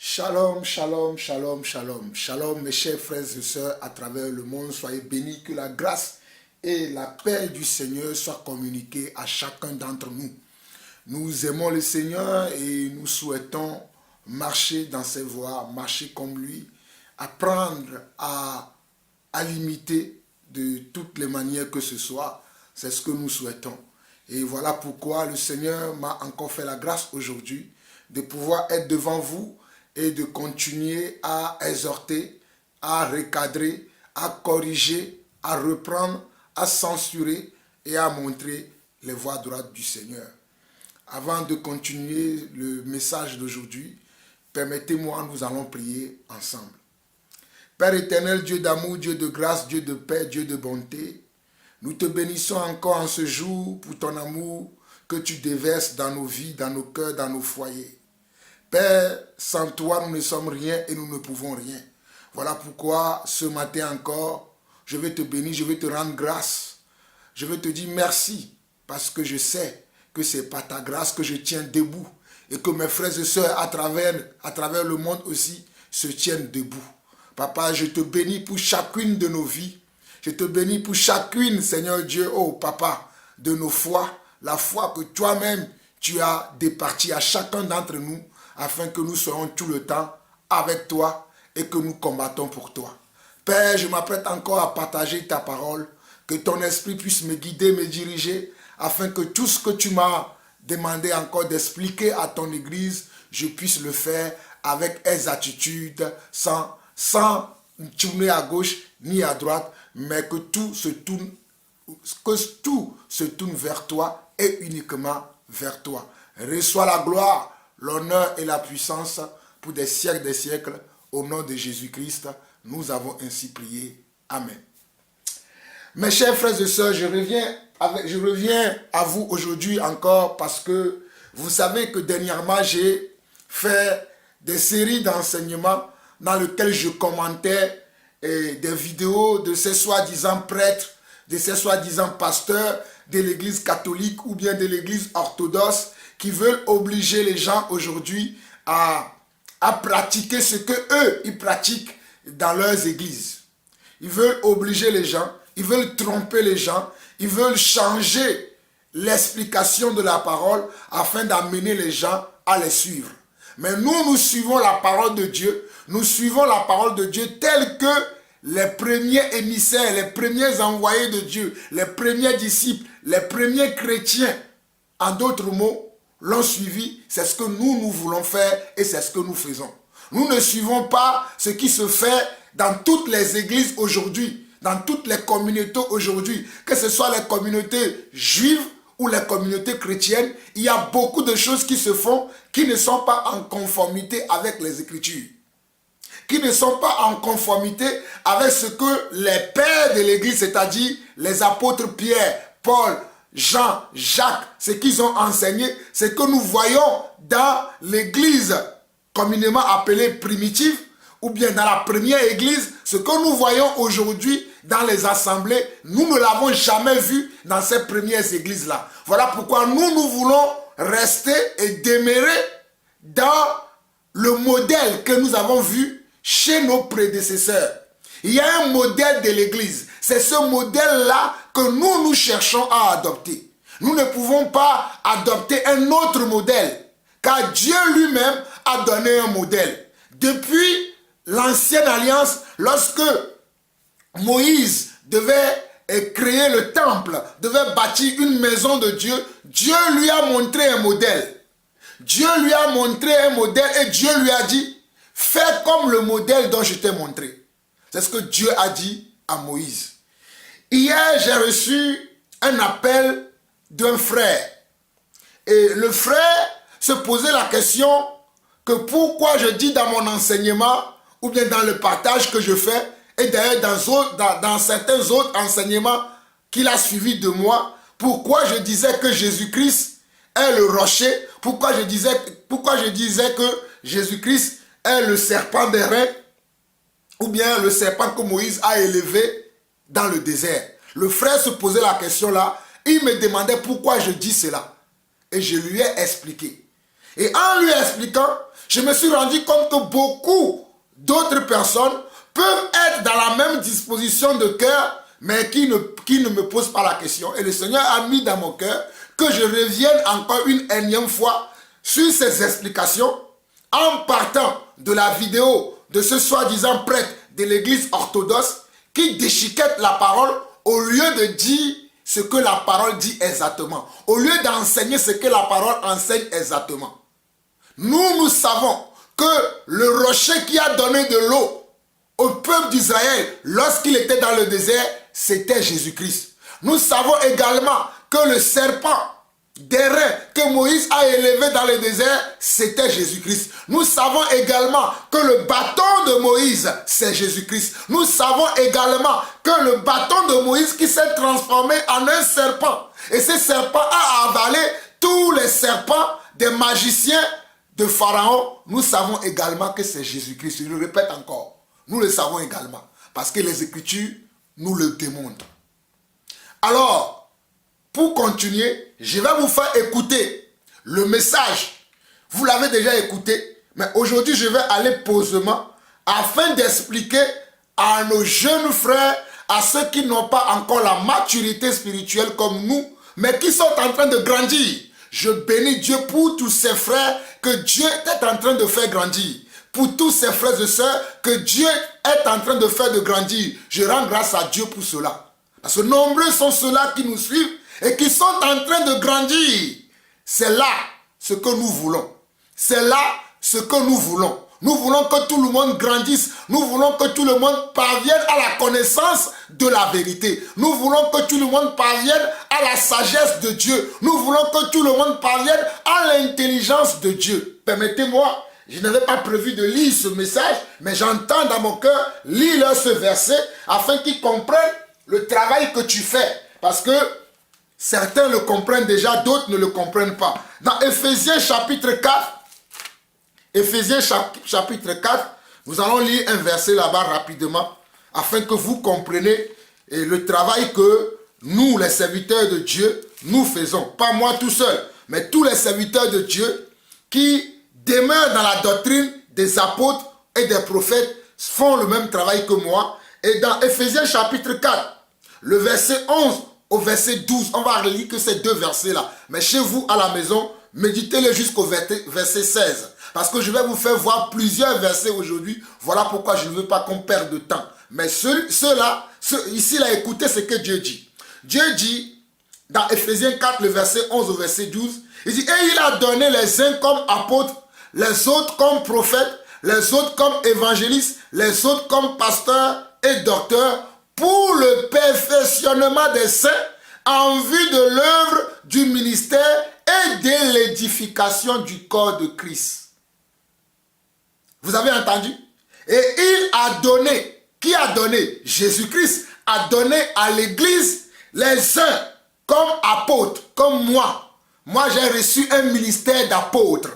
Shalom, shalom, shalom, shalom. Shalom mes chers frères et sœurs à travers le monde. Soyez bénis, que la grâce et la paix du Seigneur soient communiquées à chacun d'entre nous. Nous aimons le Seigneur et nous souhaitons marcher dans ses voies, marcher comme lui, apprendre à l'imiter de toutes les manières que ce soit. C'est ce que nous souhaitons. Et voilà pourquoi le Seigneur m'a encore fait la grâce aujourd'hui de pouvoir être devant vous et de continuer à exhorter, à recadrer, à corriger, à reprendre, à censurer et à montrer les voies droites du Seigneur. Avant de continuer le message d'aujourd'hui, permettez-moi, nous allons prier ensemble. Père éternel, Dieu d'amour, Dieu de grâce, Dieu de paix, Dieu de bonté, nous te bénissons encore en ce jour pour ton amour que tu déverses dans nos vies, dans nos cœurs, dans nos foyers. Père, sans toi, nous ne sommes rien et nous ne pouvons rien. Voilà pourquoi, ce matin encore, je vais te bénir, je vais te rendre grâce. Je vais te dire merci, parce que je sais que c'est par ta grâce que je tiens debout et que mes frères et sœurs à travers le monde aussi se tiennent debout. Papa, je te bénis pour chacune de nos vies. Je te bénis pour chacune, Seigneur Dieu, oh Papa, de nos foi, la foi que toi-même tu as départie à chacun d'entre nous, afin que nous soyons tout le temps avec toi et que nous combattons pour toi. Père, je m'apprête encore à partager ta parole, que ton esprit puisse me guider, me diriger, afin que tout ce que tu m'as demandé encore d'expliquer à ton église, je puisse le faire avec exactitude, sans tourner à gauche ni à droite, mais que tout se tourne vers toi et uniquement vers toi. Reçois la gloire, l'honneur et la puissance pour des siècles, au nom de Jésus-Christ, nous avons ainsi prié. Amen. Mes chers frères et sœurs, je reviens à vous aujourd'hui encore parce que vous savez que dernièrement, j'ai fait des séries d'enseignements dans lesquelles je commentais des vidéos de ces soi-disant prêtres, de ces soi-disant pasteurs de l'église catholique ou bien de l'église orthodoxe qui veulent obliger les gens aujourd'hui à pratiquer ce que eux ils pratiquent dans leurs églises. Ils veulent obliger les gens, ils veulent tromper les gens, ils veulent changer l'explication de la parole afin d'amener les gens à les suivre. Mais nous suivons la parole de Dieu, nous suivons la parole de Dieu telle que les premiers émissaires, les premiers envoyés de Dieu, les premiers disciples, les premiers chrétiens, en d'autres mots, l'ont suivi. C'est ce que nous voulons faire et c'est ce que nous faisons. Nous ne suivons pas ce qui se fait dans toutes les églises aujourd'hui, dans toutes les communautés aujourd'hui, que ce soit les communautés juives ou les communautés chrétiennes. Il y a beaucoup de choses qui se font qui ne sont pas en conformité avec les Écritures, qui ne sont pas en conformité avec ce que les pères de l'église, c'est-à-dire les apôtres Pierre, Paul, Jean, Jacques, ce qu'ils ont enseigné, ce que nous voyons dans l'église communément appelée primitive, ou bien dans la première église, ce que nous voyons aujourd'hui dans les assemblées, nous ne l'avons jamais vu dans ces premières églises-là. Voilà pourquoi nous voulons rester et demeurer dans le modèle que nous avons vu chez nos prédécesseurs. Il y a un modèle de l'église. C'est ce modèle-là que nous cherchons à adopter. Nous ne pouvons pas adopter un autre modèle, car Dieu lui-même a donné un modèle. Depuis l'ancienne alliance, lorsque Moïse devait créer le temple, devait bâtir une maison de Dieu, Dieu lui a montré un modèle. Dieu lui a montré un modèle et Dieu lui a dit, fais comme le modèle dont je t'ai montré. C'est ce que Dieu a dit à Moïse. Hier, j'ai reçu un appel d'un frère. Et le frère se posait la question que pourquoi je dis dans mon enseignement ou bien dans le partage que je fais, et d'ailleurs dans certains autres enseignements qu'il a suivis de moi, pourquoi je disais que Jésus-Christ est le rocher, pourquoi je disais que Jésus-Christ est le serpent des reins, ou bien le serpent que Moïse a élevé dans le désert. Le frère se posait la question là, il me demandait pourquoi je dis cela. Et je lui ai expliqué. Et en lui expliquant, je me suis rendu compte que beaucoup d'autres personnes peuvent être dans la même disposition de cœur, mais qui ne me posent pas la question. Et le Seigneur a mis dans mon cœur que je revienne encore une énième fois sur ces explications en partant de la vidéo de ce soi-disant prêtre de l'église orthodoxe qui déchiquette la parole au lieu de dire ce que la parole dit exactement, au lieu d'enseigner ce que la parole enseigne exactement. Nous savons que le rocher qui a donné de l'eau au peuple d'Israël lorsqu'il était dans le désert, c'était Jésus-Christ. Nous savons également que le serpent d'airain que Moïse a élevé dans le désert, c'était Jésus-Christ. Nous savons également que le bâton de Moïse, c'est Jésus-Christ. Nous savons également que le bâton de Moïse qui s'est transformé en un serpent. Et ce serpent a avalé tous les serpents des magiciens de Pharaon. Nous savons également que c'est Jésus-Christ. Je le répète encore. Nous le savons également. Parce que les Écritures nous le démontrent. Alors, pour continuer, je vais vous faire écouter le message. Vous l'avez déjà écouté, mais aujourd'hui, je vais aller posément afin d'expliquer à nos jeunes frères, à ceux qui n'ont pas encore la maturité spirituelle comme nous, mais qui sont en train de grandir. Je bénis Dieu pour tous ces frères que Dieu est en train de faire grandir. Pour tous ces frères et sœurs que Dieu est en train de faire de grandir. Je rends grâce à Dieu pour cela. Parce que nombreux sont ceux-là qui nous suivent et qui sont en train de grandir. C'est là ce que nous voulons. C'est là ce que nous voulons. Nous voulons que tout le monde grandisse. Nous voulons que tout le monde parvienne à la connaissance de la vérité. Nous voulons que tout le monde parvienne à la sagesse de Dieu. Nous voulons que tout le monde parvienne à l'intelligence de Dieu. Permettez-moi, je n'avais pas prévu de lire ce message, mais j'entends dans mon cœur, lis-leur ce verset afin qu'ils comprennent le travail que tu fais. Parce que certains le comprennent déjà, d'autres ne le comprennent pas. Dans Éphésiens chapitre 4, chapitre 4, nous allons lire un verset là-bas rapidement, afin que vous compreniez le travail que nous, les serviteurs de Dieu, nous faisons. Pas moi tout seul, mais tous les serviteurs de Dieu qui demeurent dans la doctrine des apôtres et des prophètes font le même travail que moi. Et dans Éphésiens chapitre 4, le verset 11 au verset 12, on va relire que ces deux versets-là. Mais chez vous, à la maison, méditez-les jusqu'au verset 16. Parce que je vais vous faire voir plusieurs versets aujourd'hui. Voilà pourquoi je ne veux pas qu'on perde de temps. Mais ceux-là, ici, là, écoutez ce que Dieu dit. Dieu dit, dans Éphésiens 4, le verset 11 au verset 12, il dit, et il a donné les uns comme apôtres, les autres comme prophètes, les autres comme évangélistes, les autres comme pasteurs et docteurs, pour le perfectionnement des saints, en vue de l'œuvre du ministère et de l'édification du corps de Christ. Vous avez entendu? Et il a donné, qui a donné? Jésus-Christ a donné à l'Église les uns comme apôtres, comme moi. Moi, j'ai reçu un ministère d'apôtre.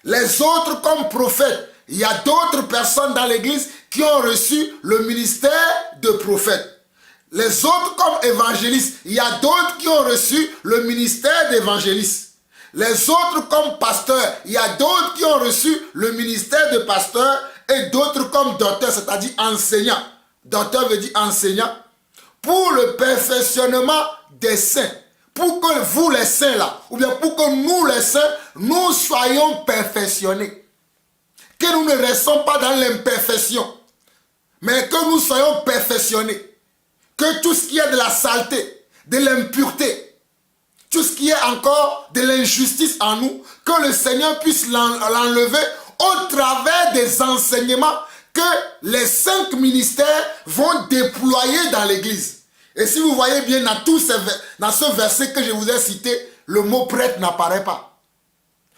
Les autres comme prophètes. Il y a d'autres personnes dans l'Église qui ont reçu le ministère de prophète. Les autres comme évangélistes. Il y a d'autres qui ont reçu le ministère d'évangéliste. Les autres comme pasteurs. Il y a d'autres qui ont reçu le ministère de pasteur et d'autres comme docteurs, c'est-à-dire enseignants. Docteur veut dire enseignant. Pour le perfectionnement des saints. Pour que vous les saints là, ou bien pour que nous les saints, nous soyons perfectionnés. Que nous ne restons pas dans l'imperfection, mais que nous soyons perfectionnés. Que tout ce qui est de la saleté, de l'impureté, tout ce qui est encore de l'injustice en nous, que le Seigneur puisse l'enlever au travers des enseignements que les 5 ministères vont déployer dans l'Église. Et si vous voyez bien dans ce verset que je vous ai cité, le mot prêtre n'apparaît pas.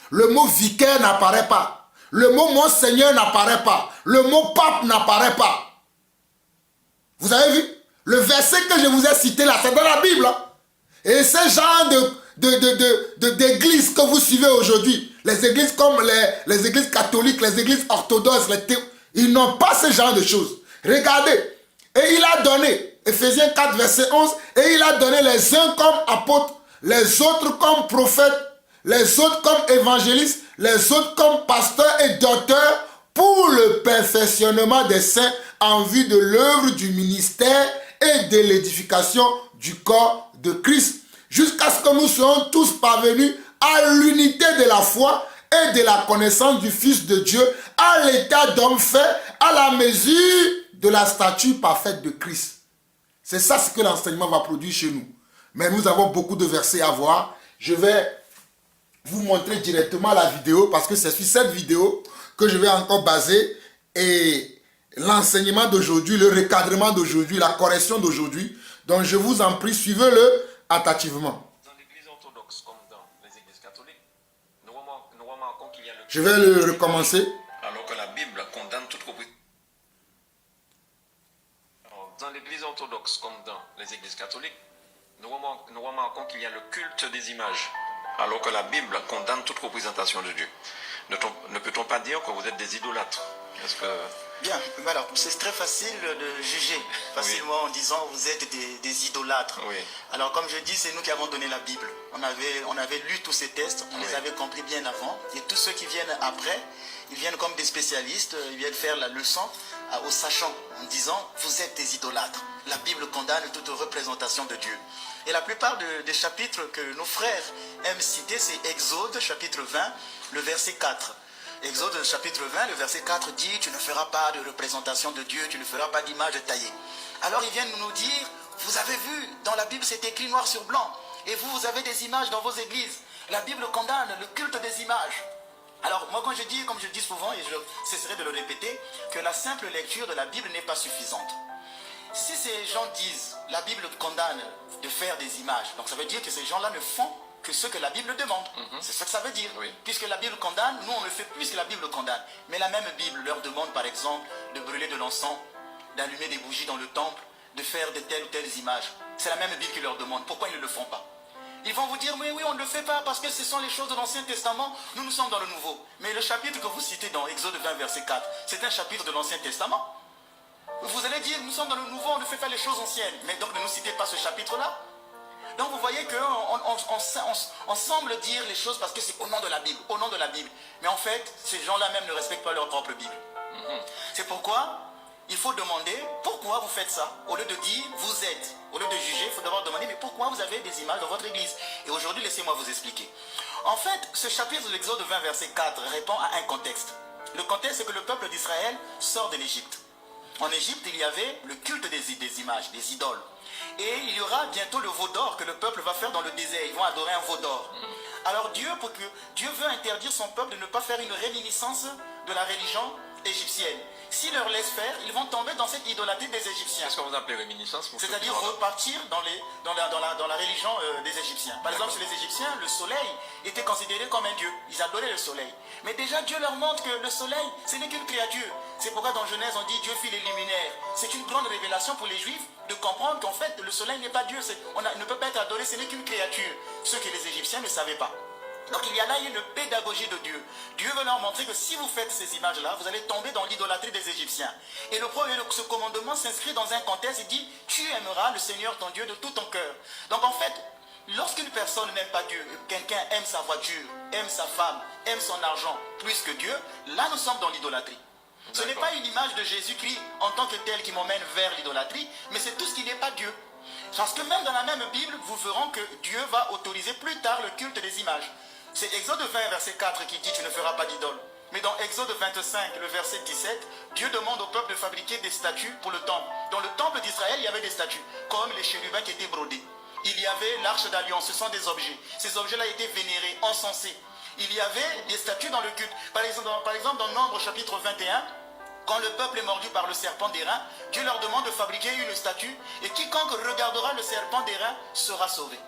Le mot vicaire n'apparaît pas. Le mot monseigneur n'apparaît pas. Le mot pape n'apparaît pas. Vous avez vu? Le verset que je vous ai cité là, c'est dans la Bible. Hein? Et ce genre d'églises que vous suivez aujourd'hui, les églises comme les églises catholiques, les églises orthodoxes, ils n'ont pas ce genre de choses. Regardez. Et il a donné, Éphésiens 4, verset 11, et il a donné les uns comme apôtres, les autres comme prophètes, les autres comme évangélistes, les autres comme pasteurs et docteurs pour le perfectionnement des saints en vue de l'œuvre du ministère et de l'édification du corps de Christ, jusqu'à ce que nous soyons tous parvenus à l'unité de la foi et de la connaissance du Fils de Dieu, à l'état d'homme fait, à la mesure de la stature parfaite de Christ. C'est ça ce que l'enseignement va produire chez nous. Mais nous avons beaucoup de versets à voir. Je vais vous montrer directement la vidéo parce que c'est sur cette vidéo que je vais encore baser et l'enseignement d'aujourd'hui, le recadrement d'aujourd'hui, la correction d'aujourd'hui. Donc je vous en prie, suivez-le attentivement. Dans l'église orthodoxe comme dans les églises catholiques, nous remarquons qu'il y a le... Je vais le recommencer. Alors que la Bible condamne toute propriété. Dans l'église orthodoxe comme dans les églises catholiques, nous remarquons qu'il y a le culte des images, alors que la Bible condamne toute représentation de Dieu. Ne peut-on pas dire que vous êtes des idolâtres? Est-ce que... Bien, alors c'est très facile de juger facilement en disant vous êtes des idolâtres. Oui. Alors comme je dis, c'est nous qui avons donné la Bible. On avait lu tous ces textes, on les avait compris bien avant. Et tous ceux qui viennent après, ils viennent comme des spécialistes, ils viennent faire la leçon aux sachants en disant vous êtes des idolâtres. La Bible condamne toute représentation de Dieu. Et la plupart des chapitres que nos frères aiment citer, c'est Exode chapitre 20, le verset 4. Exode chapitre 20, le verset 4 dit « Tu ne feras pas de représentation de Dieu, tu ne feras pas d'image taillée. » Alors ils viennent nous dire « Vous avez vu, dans la Bible c'est écrit noir sur blanc, et vous avez des images dans vos églises. La Bible condamne le culte des images. » Alors moi quand je dis, comme je dis souvent, et je cesserai de le répéter, que la simple lecture de la Bible n'est pas suffisante. Si ces gens disent « La Bible condamne de faire des images », donc ça veut dire que ces gens-là ne font que ce que la Bible demande. C'est ce que ça veut dire. Oui. Puisque la Bible condamne, nous on le fait plus que la Bible condamne. Mais la même Bible leur demande par exemple de brûler de l'encens, d'allumer des bougies dans le temple, de faire de telles ou telles images. C'est la même Bible qui leur demande. Pourquoi ils ne le font pas? Ils vont vous dire, mais oui, on ne le fait pas parce que ce sont les choses de l'Ancien Testament. Nous sommes dans le Nouveau. Mais le chapitre que vous citez dans Exode 20, verset 4, c'est un chapitre de l'Ancien Testament. Vous allez dire, nous sommes dans le Nouveau, on ne fait pas les choses anciennes. Mais donc ne nous citez pas ce chapitre-là. Donc vous voyez qu'on semble dire les choses parce que c'est au nom de la Bible, au nom de la Bible. Mais en fait, ces gens-là même ne respectent pas leur propre Bible. C'est pourquoi il faut demander pourquoi vous faites ça. Au lieu de dire vous êtes, au lieu de juger, il faut d'abord demander mais pourquoi vous avez des images dans votre église. Et aujourd'hui, laissez-moi vous expliquer. En fait, ce chapitre de l'Exode 20, verset 4 répond à un contexte. Le contexte, c'est que le peuple d'Israël sort de l'Égypte. En Égypte, il y avait le culte des images, des idoles. Et il y aura bientôt le veau d'or que le peuple va faire dans le désert. Ils vont adorer un veau d'or. Alors Dieu veut interdire son peuple de ne pas faire une réminiscence de la religion égyptienne. S'il leur laisse faire, ils vont tomber dans cette idolâtrie des Égyptiens. Qu'est-ce que vous appelez réminiscence? C'est-à-dire repartir dans la religion des Égyptiens. Par exemple, chez les Égyptiens, le soleil était considéré comme un dieu. Ils adoraient le soleil. Mais déjà, Dieu leur montre que le soleil, ce n'est qu'une créature. C'est pourquoi dans Genèse, on dit Dieu fit les luminaires. C'est une grande révélation pour les Juifs de comprendre qu'en fait, le soleil n'est pas Dieu. On ne peut pas être adoré, ce n'est qu'une créature. Ce que les Égyptiens ne savaient pas. Donc il y a là une pédagogie de Dieu. Dieu veut leur montrer que si vous faites ces images-là, vous allez tomber dans l'idolâtrie des Égyptiens. Et ce commandement s'inscrit dans un contexte, il dit, tu aimeras le Seigneur ton Dieu de tout ton cœur. Donc en fait, lorsqu'une personne n'aime pas Dieu, quelqu'un aime sa voiture, aime sa femme, aime son argent plus que Dieu, là nous sommes dans l'idolâtrie. Ce n'est pas une image de Jésus-Christ en tant que tel qui m'emmène vers l'idolâtrie, mais c'est tout ce qui n'est pas Dieu. Parce que même dans la même Bible, vous verrez que Dieu va autoriser plus tard le culte des images. C'est Exode 20, verset 4 qui dit « Tu ne feras pas d'idole ». Mais dans Exode 25, le verset 17, Dieu demande au peuple de fabriquer des statues pour le temple. Dans le temple d'Israël, il y avait des statues, comme les chérubins qui étaient brodés. Il y avait l'arche d'alliance, ce sont des objets. Ces objets-là étaient vénérés, encensés. Il y avait des statues dans le culte. Par exemple, dans Nombre chapitre 21, quand le peuple est mordu par le serpent d'airain, Dieu leur demande de fabriquer une statue et quiconque regardera le serpent d'airain sera sauvé.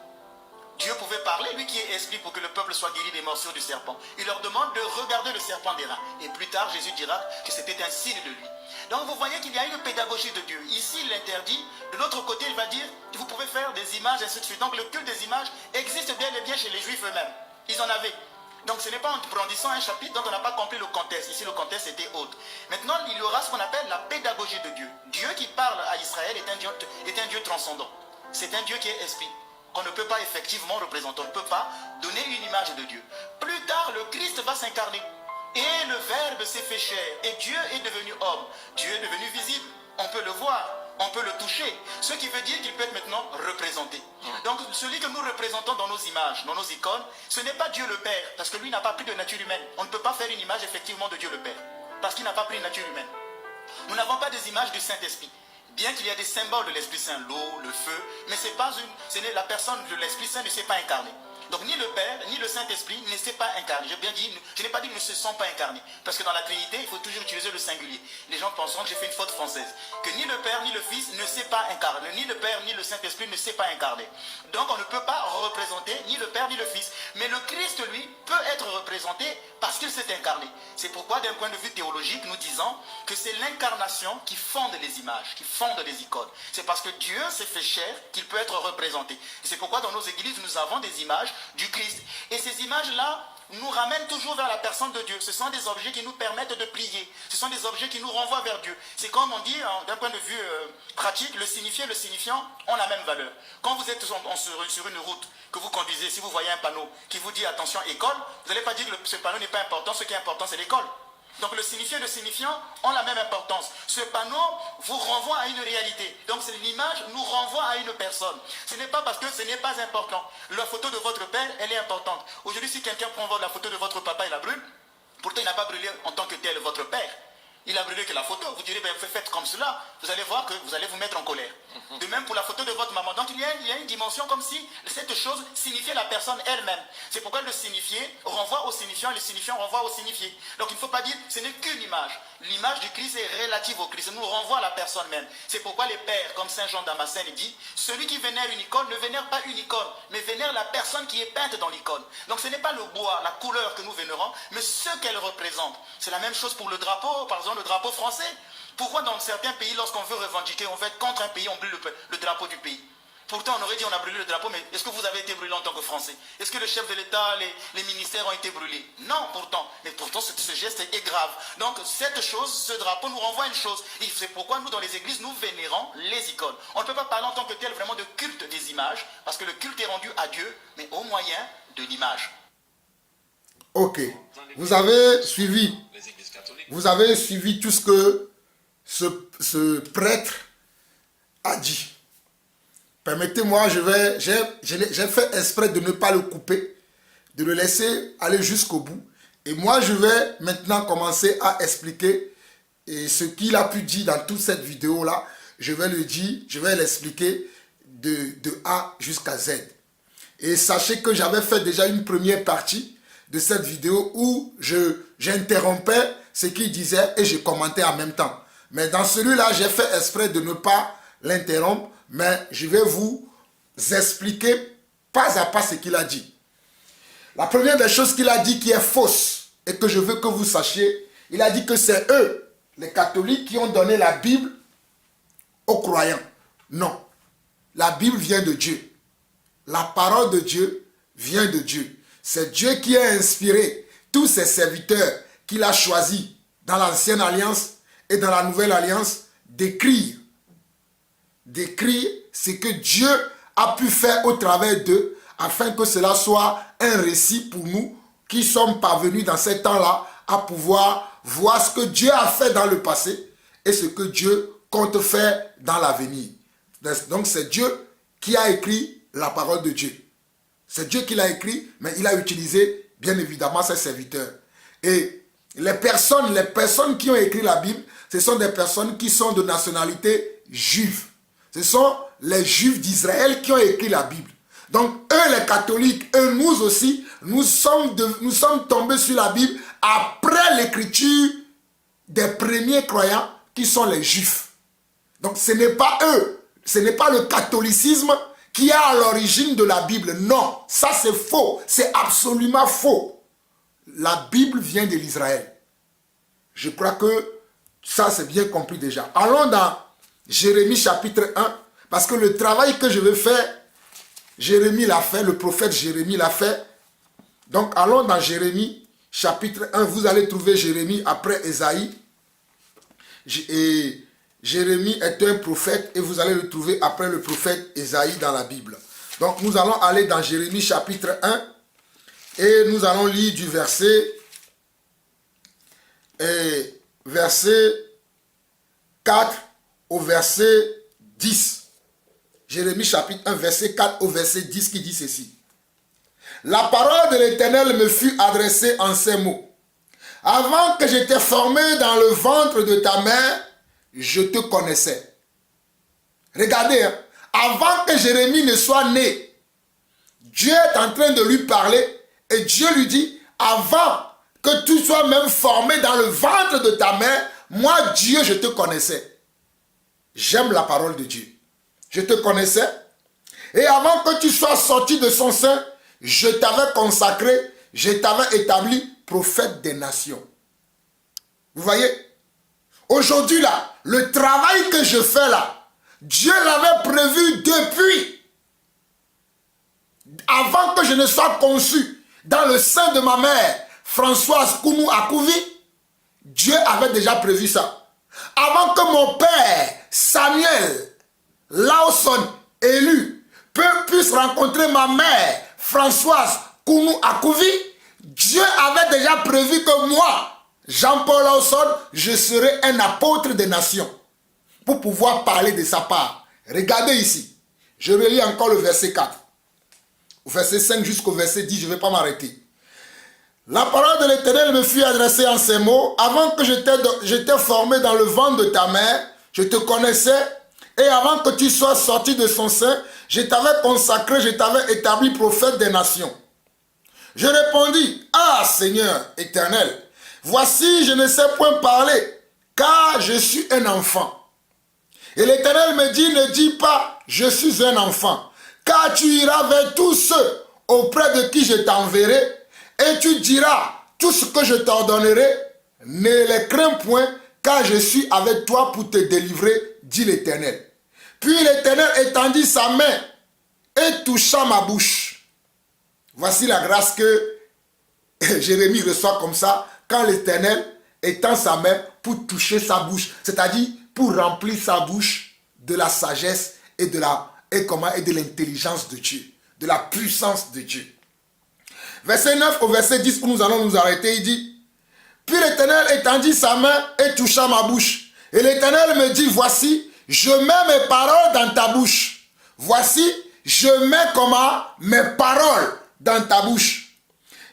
Dieu pouvait parler, lui qui est esprit, pour que le peuple soit guéri des morsures du serpent. Il leur demande de regarder le serpent d'airain. Et plus tard, Jésus dira que c'était un signe de lui. Donc vous voyez qu'il y a une pédagogie de Dieu. Ici, il l'interdit. De l'autre côté, il va dire que vous pouvez faire des images, ainsi de suite. Donc le culte des images existe bien et bien chez les Juifs eux-mêmes. Ils en avaient. Donc ce n'est pas en brandissant un chapitre dont on n'a pas compris le contexte. Ici, le contexte était autre. Maintenant, il y aura ce qu'on appelle la pédagogie de Dieu. Dieu qui parle à Israël est un Dieu transcendant. C'est un Dieu qui est esprit. qu'on ne peut pas effectivement représenter. On ne peut pas donner une image de Dieu. Plus tard, le Christ va s'incarner. Et le Verbe s'est fait chair. Et Dieu est devenu homme. Dieu est devenu visible. On peut le voir. On peut le toucher. Ce qui veut dire qu'il peut être maintenant représenté. Donc celui que nous représentons dans nos images, dans nos icônes, ce n'est pas Dieu le Père. Parce que lui n'a pas pris de nature humaine. On ne peut pas faire une image effectivement de Dieu le Père. Parce qu'il n'a pas pris une nature humaine. Nous n'avons pas des images du Saint-Esprit. Bien qu'il y ait des symboles de l'Esprit Saint, l'eau, le feu, mais la personne de l'Esprit Saint ne s'est pas incarnée. Donc ni le Père, ni le Saint-Esprit ne s'est pas incarné. J'ai bien dit, je n'ai pas dit qu'ils ne se sont pas incarnés. Parce que dans la Trinité, il faut toujours utiliser le singulier. Les gens penseront que j'ai fait une faute française. Que ni le Père, ni le Fils ne s'est pas incarné. Ni le Père, ni le Saint-Esprit ne s'est pas incarné. Donc on ne peut pas représenter ni le Père, ni le Fils. Mais le Christ, lui, peut être représenté parce qu'il s'est incarné. C'est pourquoi, d'un point de vue théologique, nous disons que c'est l'incarnation qui fonde les images, qui fonde les icônes. C'est parce que Dieu s'est fait chair qu'il peut être représenté. C'est pourquoi dans nos églises, nous avons des images du Christ. Et ces images-là nous ramènent toujours vers la personne de Dieu. Ce sont des objets qui nous permettent de prier. Ce sont des objets qui nous renvoient vers Dieu. C'est comme on dit, d'un point de vue pratique, le signifié et le signifiant ont la même valeur. Quand vous êtes sur une route, que vous conduisez, si vous voyez un panneau qui vous dit attention école, vous n'allez pas dire que ce panneau n'est pas important, ce qui est important c'est l'école. Donc le signifié et le signifiant ont la même importance. Ce panneau vous renvoie à une réalité. Donc l'image nous renvoie à une personne. Ce n'est pas parce que ce n'est pas important. La photo de votre père, elle est importante. Aujourd'hui, si quelqu'un prend la photo de votre papa et la brûle, pourtant il n'a pas brûlé en tant que tel votre père. Il a brûlé que la photo. Vous direz, ben, faites comme cela. Vous allez voir que vous allez vous mettre en colère. De même pour la photo de votre maman. Donc il y a une dimension comme si cette chose signifiait la personne elle-même. C'est pourquoi le signifié renvoie au signifiant et le signifiant renvoie au signifié. Donc il ne faut pas dire, ce n'est qu'une image. L'image du Christ est relative au Christ. Ça nous renvoie à la personne même. C'est pourquoi les pères, comme Saint Jean Damascène dit, celui qui vénère une icône ne vénère pas une icône, mais vénère la personne qui est peinte dans l'icône. Donc ce n'est pas le bois, la couleur que nous vénérons, mais ce qu'elle représente. C'est la même chose pour le drapeau, par exemple le drapeau français. Pourquoi dans certains pays, lorsqu'on veut revendiquer, on veut être contre un pays, on brûle le drapeau du pays? Pourtant, on aurait dit on a brûlé le drapeau, mais est-ce que vous avez été brûlé en tant que Français? Est-ce que le chef de l'État, les ministères ont été brûlés? Non, pourtant. Mais pourtant, ce geste est grave. Donc, cette chose, ce drapeau nous renvoie à une chose. Et c'est pourquoi nous, dans les églises, nous vénérons les icônes. On ne peut pas parler en tant que tel vraiment de culte des images, parce que le culte est rendu à Dieu, mais au moyen de l'image. Ok. Vous avez suivi. Vous avez suivi tout ce que ce prêtre a dit. Permettez-moi, j'ai fait exprès de ne pas le couper, de le laisser aller jusqu'au bout. Et moi, je vais maintenant commencer à expliquer ce qu'il a pu dire dans toute cette vidéo-là. Je vais le dire, je vais l'expliquer de A jusqu'à Z. Et sachez que j'avais fait déjà une première partie de cette vidéo où j'interrompais ce qu'il disait et je commentais en même temps. Mais dans celui-là, j'ai fait exprès de ne pas l'interrompre, mais je vais vous expliquer pas à pas ce qu'il a dit. La première des choses qu'il a dit qui est fausse et que je veux que vous sachiez, il a dit que c'est eux, les catholiques, qui ont donné la Bible aux croyants. Non, la Bible vient de Dieu. La parole de Dieu vient de Dieu. C'est Dieu qui a inspiré tous ses serviteurs qu'il a choisis dans l'ancienne alliance et dans la nouvelle alliance d'écrire ce que Dieu a pu faire au travers d'eux afin que cela soit un récit pour nous qui sommes parvenus dans ces temps-là à pouvoir voir ce que Dieu a fait dans le passé et ce que Dieu compte faire dans l'avenir. Donc c'est Dieu qui a écrit la parole de Dieu. C'est Dieu qui l'a écrit, mais il a utilisé bien évidemment ses serviteurs. Et les personnes qui ont écrit la Bible, ce sont des personnes qui sont de nationalité juive. Ce sont les Juifs d'Israël qui ont écrit la Bible. Donc, eux, les catholiques, eux, nous aussi, nous sommes tombés sur la Bible après l'écriture des premiers croyants qui sont les Juifs. Donc, ce n'est pas eux, ce n'est pas le catholicisme qui est à l'origine de la Bible. Non, ça c'est faux, c'est absolument faux. La Bible vient de l'Israël. Je crois que ça c'est bien compris déjà. Allons dans Jérémie chapitre 1, parce que le travail que je vais faire, Jérémie l'a fait, le prophète Jérémie l'a fait. Donc allons dans Jérémie chapitre 1, vous allez trouver Jérémie après Ésaïe. Et Jérémie est un prophète et vous allez le trouver après le prophète Ésaïe dans la Bible. Donc nous allons aller dans Jérémie chapitre 1 et nous allons lire du verset 4 au verset 10. Jérémie chapitre 1 verset 4 au verset 10 qui dit ceci. La parole de l'Éternel me fut adressée en ces mots. Avant que j'étais formé dans le ventre de ta mère, je te connaissais. Regardez, hein, avant que Jérémie ne soit né, Dieu est en train de lui parler et Dieu lui dit, avant que tu sois même formé dans le ventre de ta mère, moi Dieu, je te connaissais. J'aime la parole de Dieu. Je te connaissais. Et avant que tu sois sorti de son sein, je t'avais consacré, je t'avais établi prophète des nations. Vous voyez? Aujourd'hui là, le travail que je fais là, Dieu l'avait prévu depuis. Avant que je ne sois conçu dans le sein de ma mère, Françoise Kounou Akouvi, Dieu avait déjà prévu ça. Avant que mon père, Samuel Lawson, élu, puisse rencontrer ma mère, Françoise Kounou Akouvi, Dieu avait déjà prévu que moi, Jean-Paul Lawson, je serai un apôtre des nations pour pouvoir parler de sa part. Regardez ici, je relis encore le verset 4. Au verset 5 jusqu'au verset 10, je ne vais pas m'arrêter. La parole de l'Éternel me fut adressée en ces mots. Avant que j'étais formé dans le ventre de ta mère, je te connaissais. Et avant que tu sois sorti de son sein, je t'avais consacré, je t'avais établi prophète des nations. Je répondis, ah Seigneur éternel, voici je ne sais point parler, car je suis un enfant. Et l'Éternel me dit, ne dis pas, je suis un enfant, car tu iras vers tous ceux auprès de qui je t'enverrai, et tu diras tout ce que je t'ordonnerai, ne les crains point, car je suis avec toi pour te délivrer, dit l'Éternel. Puis l'Éternel étendit sa main et toucha ma bouche. Voici la grâce que Jérémie reçoit comme ça, quand l'Éternel étend sa main pour toucher sa bouche, c'est-à-dire pour remplir sa bouche de la sagesse et de l'intelligence de Dieu, de la puissance de Dieu. Verset 9 au verset 10 où nous allons nous arrêter, il dit, puis l'Éternel étendit sa main et toucha ma bouche. Et l'Éternel me dit, voici, je mets mes paroles dans ta bouche. Voici, je mets comment? Mes paroles dans ta bouche.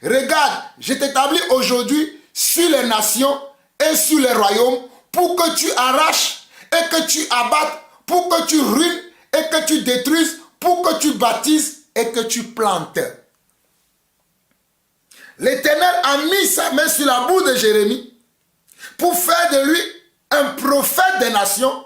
Regarde, je t'établis aujourd'hui sur les nations et sur les royaumes pour que tu arraches et que tu abattes, pour que tu ruines et que tu détruises, pour que tu bâtisses et que tu plantes. L'Éternel a mis sa main sur la bouche de Jérémie pour faire de lui un prophète des nations.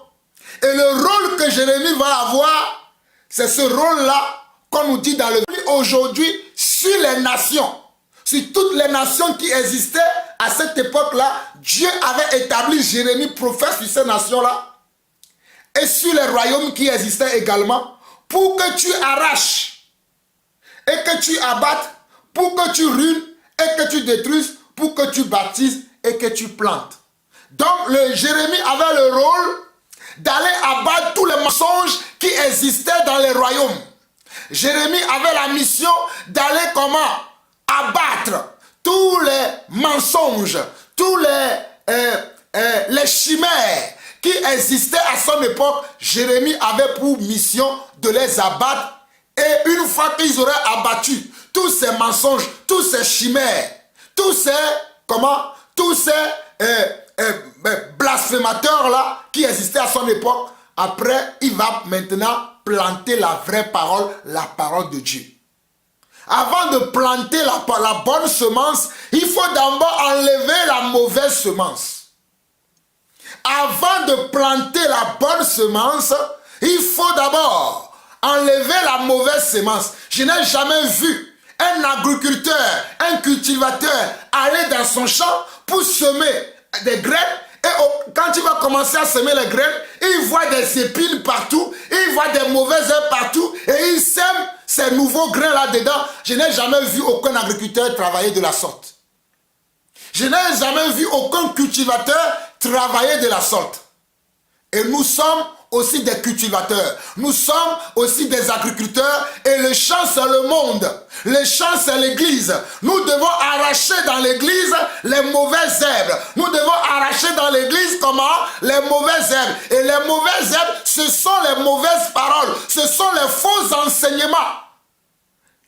Et le rôle que Jérémie va avoir, c'est ce rôle-là qu'on nous dit dans le Bible aujourd'hui sur les nations. Sur toutes les nations qui existaient à cette époque-là, Dieu avait établi Jérémie prophète sur ces nations-là. Et sur les royaumes qui existaient également, pour que tu arraches et que tu abattes, pour que tu ruines et que tu détruises, pour que tu baptises et que tu plantes. Donc Jérémie avait le rôle d'aller abattre tous les mensonges qui existaient dans les royaumes. Jérémie avait la mission d'aller comment? Abattre tous les mensonges, tous les chimères qui existaient à son époque. Jérémie avait pour mission de les abattre. Et une fois qu'ils auraient abattu tous ces mensonges, tous ces chimères, tous ces blasphémateurs-là qui existaient à son époque, après, il va maintenant planter la vraie parole, la parole de Dieu. Avant de planter la bonne semence, il faut d'abord enlever la mauvaise semence. Avant de planter la bonne semence, il faut d'abord enlever la mauvaise semence. Je n'ai jamais vu un agriculteur, un cultivateur aller dans son champ pour semer des graines. Et quand il va commencer à semer les graines, il voit des épines partout, il voit des mauvaises herbes partout, et il sème ces nouveaux grains là-dedans. Je n'ai jamais vu aucun agriculteur travailler de la sorte. Je n'ai jamais vu aucun cultivateur travailler de la sorte. Et nous sommes aussi des cultivateurs. Nous sommes aussi des agriculteurs. Et le champ, c'est le monde. Le champ, c'est l'église. Nous devons arracher dans l'église les mauvaises herbes. Nous devons arracher dans l'église comment? Les mauvaises herbes. Et les mauvaises herbes, ce sont les mauvaises paroles. Ce sont les faux enseignements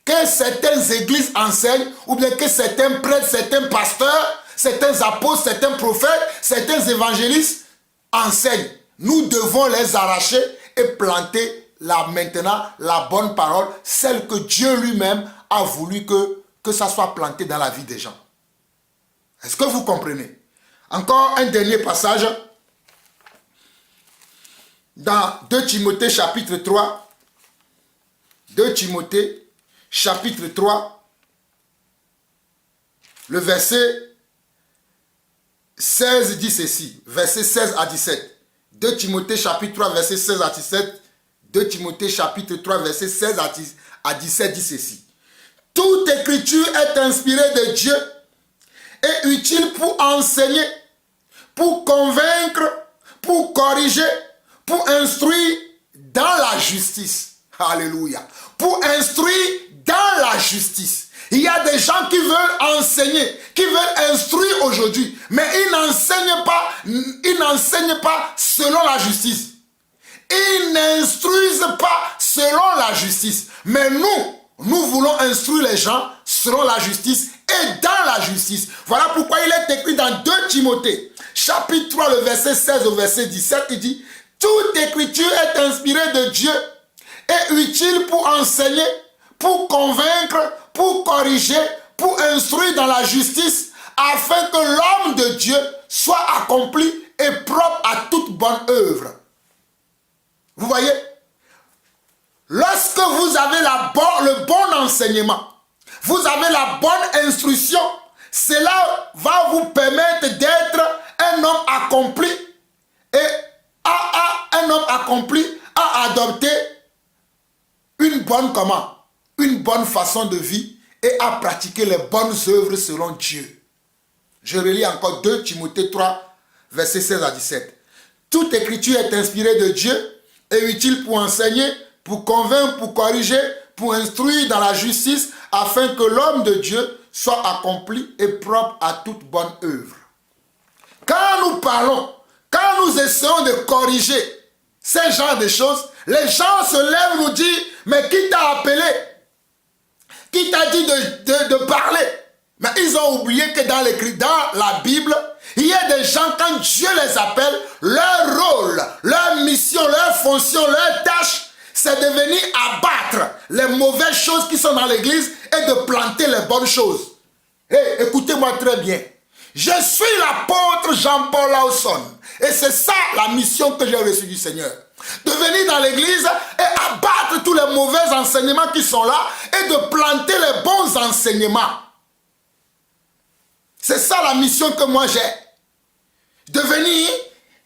que certaines églises enseignent, ou bien que certains prêtres, certains pasteurs, certains apôtres, certains prophètes, certains évangélistes enseignent. Nous devons les arracher et planter là maintenant la bonne parole, celle que Dieu lui-même a voulu que ça soit planté dans la vie des gens. Est-ce que vous comprenez? Encore un dernier passage dans 2 Timothée chapitre 3. 2 Timothée chapitre 3, le verset 16 dit ceci, verset 16 à 17. 2 Timothée chapitre 3, verset 16 à 17. 2 Timothée chapitre 3, verset 16 à 17 dit ceci. Toute écriture est inspirée de Dieu et utile pour enseigner, pour convaincre, pour corriger, pour instruire dans la justice. Alléluia. Pour instruire dans la justice. Il y a des gens qui veulent enseigner, qui veulent instruire aujourd'hui, mais ils n'enseignent pas selon la justice. Ils n'instruisent pas selon la justice. Mais nous voulons instruire les gens selon la justice et dans la justice. Voilà pourquoi il est écrit dans 2 Timothée, chapitre 3, le verset 16 au verset 17, il dit « Toute écriture est inspirée de Dieu et utile pour enseigner, pour convaincre, pour corriger, pour instruire dans la justice, afin que l'homme de Dieu soit accompli et propre à toute bonne œuvre. » Vous voyez? Lorsque vous avez le bon enseignement, vous avez la bonne instruction, cela va vous permettre d'être un homme accompli et un homme accompli à adopter une bonne façon de vie et à pratiquer les bonnes œuvres selon Dieu. Je relis encore 2 Timothée 3, versets 16 à 17. Toute écriture est inspirée de Dieu et utile pour enseigner, pour convaincre, pour corriger, pour instruire dans la justice, afin que l'homme de Dieu soit accompli et propre à toute bonne œuvre. Quand nous parlons, quand nous essayons de corriger ces genres de choses, les gens se lèvent et nous disent, mais qui t'a appelé? Qui t'a dit de parler? Mais ils ont oublié que dans la Bible, il y a des gens, quand Dieu les appelle, leur rôle, leur mission, leur fonction, leur tâche, c'est de venir abattre les mauvaises choses qui sont dans l'église et de planter les bonnes choses. Hey, écoutez-moi très bien. Je suis l'apôtre Jean-Paul Lawson. Et c'est ça la mission que j'ai reçue du Seigneur. De venir dans l'église et abattre tous les mauvais enseignements qui sont là et de planter les bons enseignements. C'est ça la mission que moi j'ai. De venir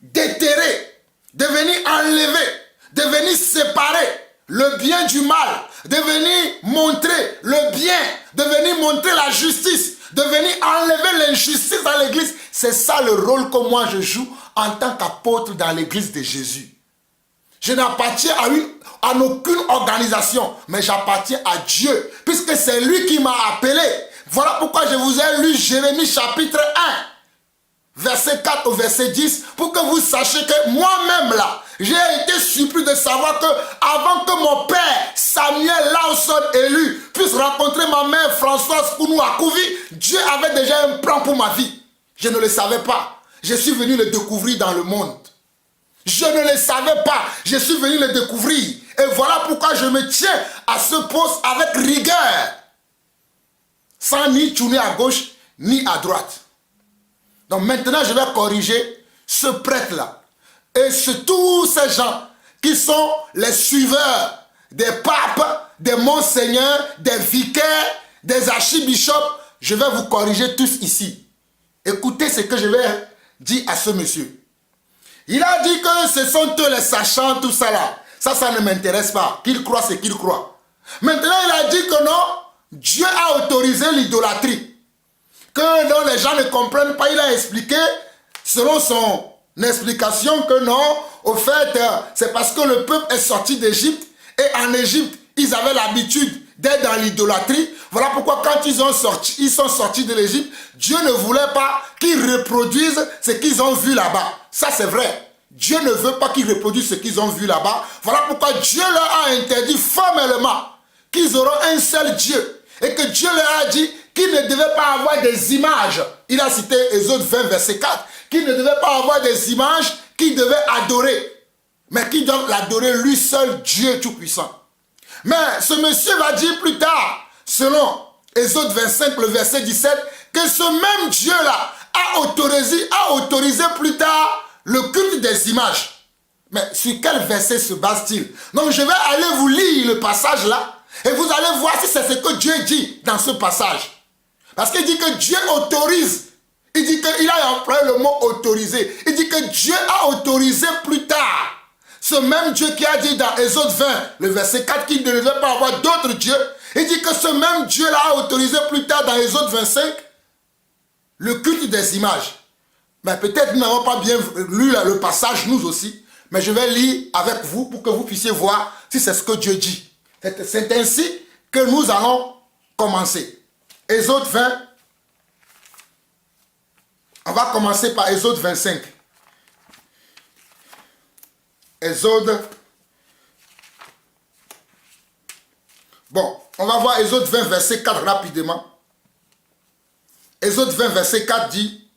déterrer, de venir enlever, de venir séparer le bien du mal, de venir montrer le bien, de venir montrer la justice, de venir enlever l'injustice dans l'église. C'est ça le rôle que moi je joue en tant qu'apôtre dans l'église de Jésus. Je n'appartiens à aucune organisation, mais j'appartiens à Dieu, puisque c'est lui qui m'a appelé. Voilà pourquoi je vous ai lu Jérémie chapitre 1, verset 4 au verset 10, pour que vous sachiez que moi-même là, j'ai été surpris de savoir que avant que mon père Samuel Lawson élu puisse rencontrer ma mère Françoise Kounou Akouvi, Dieu avait déjà un plan pour ma vie. Je ne le savais pas. Je suis venu le découvrir dans le monde. Je ne le savais pas. Je suis venu le découvrir. Et voilà pourquoi je me tiens à ce poste avec rigueur, sans ni tourner à gauche ni à droite. Donc maintenant, je vais corriger ce prêtre-là. Et tous ces gens qui sont les suiveurs des papes, des monseigneurs, des vicaires, des archibishops, je vais vous corriger tous ici. Écoutez ce que je vais dire à ce monsieur. Il a dit que ce sont eux les sachants, tout ça là. Ça ne m'intéresse pas. Qu'il croit ce qu'il croit. Maintenant, il a dit que non, Dieu a autorisé l'idolâtrie. Que non, les gens ne comprennent pas. Il a expliqué, selon son explication, que non, au fait, c'est parce que le peuple est sorti d'Égypte et en Égypte, ils avaient l'habitude d'être dans l'idolâtrie. Voilà pourquoi quand ils sont sortis de l'Égypte, Dieu ne voulait pas qu'ils reproduisent ce qu'ils ont vu là-bas. Ça, c'est vrai. Dieu ne veut pas qu'ils reproduisent ce qu'ils ont vu là-bas. Voilà pourquoi Dieu leur a interdit formellement qu'ils auront un seul Dieu. Et que Dieu leur a dit qu'ils ne devaient pas avoir des images. Il a cité Exode 20, verset 4. Qu'ils ne devaient pas avoir des images qu'ils devaient adorer. Mais qu'ils doivent l'adorer lui seul, Dieu Tout-Puissant. Mais ce monsieur va dire plus tard, selon Exode 25, le verset 17, que ce même Dieu-là a autorisé plus tard le culte des images. Mais sur quel verset se base-t-il? Donc je vais aller vous lire le passage là, et vous allez voir si c'est ce que Dieu dit dans ce passage. Parce qu'il dit que Dieu autorise. Il dit qu'il a employé le mot autoriser. Il dit que Dieu a autorisé plus tard. Ce même Dieu qui a dit dans Exode 20, le verset 4, qu'il ne devait pas avoir d'autres dieux. Il dit que ce même Dieu-là a autorisé plus tard dans Exode 25 le culte des images. Mais peut-être nous n'avons pas bien lu le passage, nous aussi. Mais je vais lire avec vous pour que vous puissiez voir si c'est ce que Dieu dit. C'est ainsi que nous allons commencer. Exode 20. On va commencer par Exode 25. Exode. Bon, on va voir Exode 20, verset 4 rapidement. Exode 20, verset 4 dit: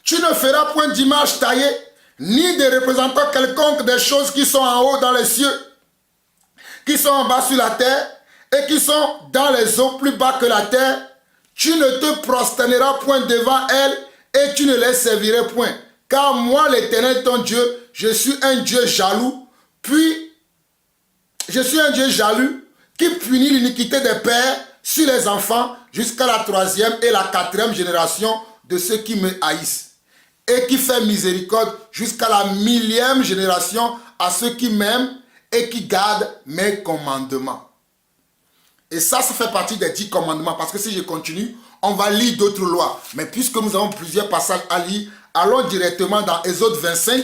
tu ne feras point d'image taillée, ni de représentant quelconque des choses qui sont en haut dans les cieux, qui sont en bas sur la terre, et qui sont dans les eaux plus bas que la terre. Tu ne te prosterneras point devant elles, et tu ne les serviras point. Car moi, l'Éternel, ton Dieu, je suis un Dieu jaloux, qui punit l'iniquité des pères sur les enfants jusqu'à la 3e et la 4e génération de ceux qui me haïssent, et qui fait miséricorde jusqu'à la 1000e génération à ceux qui m'aiment et qui gardent mes commandements. Et ça fait partie des 10 commandements, parce que si je continue, on va lire d'autres lois. Mais puisque nous avons plusieurs passages à lire, allons directement dans Exode 25,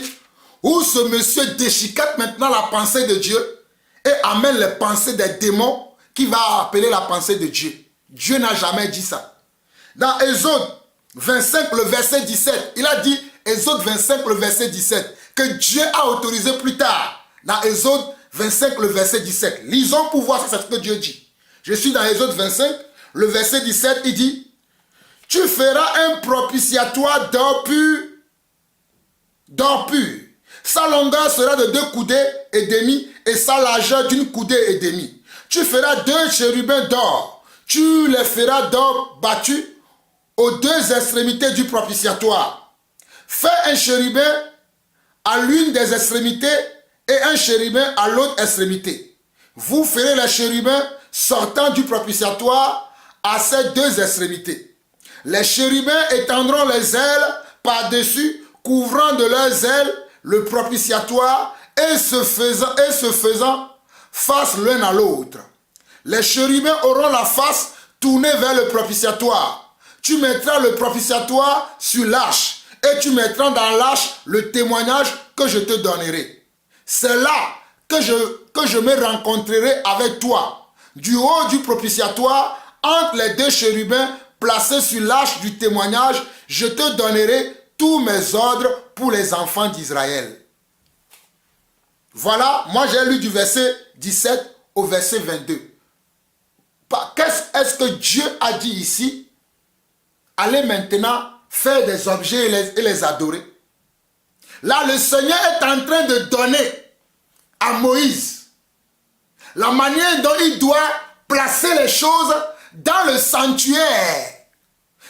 où ce monsieur déchiquette maintenant la pensée de Dieu et amène les pensées des démons qui va appeler la pensée de Dieu. Dieu n'a jamais dit ça. Dans Exode 25, le verset 17, il a dit, Exode 25, le verset 17, que Dieu a autorisé plus tard. Dans Exode 25, le verset 17. Lisons pour voir si c'est ce que Dieu dit. Je suis dans Exode 25, le verset 17, il dit: tu feras un propitiatoire d'or pur. Sa longueur sera de 2 coudées et demi et sa largeur d'une coudée et demie. Tu feras 2 chérubins d'or. Tu les feras d'or battu aux 2 extrémités du propitiatoire. Fais un chérubin à l'une des extrémités et un chérubin à l'autre extrémité. Vous ferez les chérubins sortant du propitiatoire à ces 2 extrémités. Les chérubins étendront les ailes par-dessus, couvrant de leurs ailes le propitiatoire et se faisant face l'un à l'autre. Les chérubins auront la face tournée vers le propitiatoire. Tu mettras le propitiatoire sur l'arche et tu mettras dans l'arche le témoignage que je te donnerai. C'est là que je me rencontrerai avec toi, du haut du propitiatoire, entre les 2 chérubins placés sur l'arche du témoignage. Je te donnerai tous mes ordres pour les enfants d'Israël. Voilà, moi j'ai lu du verset 17 au verset 22. Qu'est-ce que Dieu a dit ici? Allez maintenant faire des objets et les adorer. Là, le Seigneur est en train de donner à Moïse la manière dont il doit placer les choses dans le sanctuaire,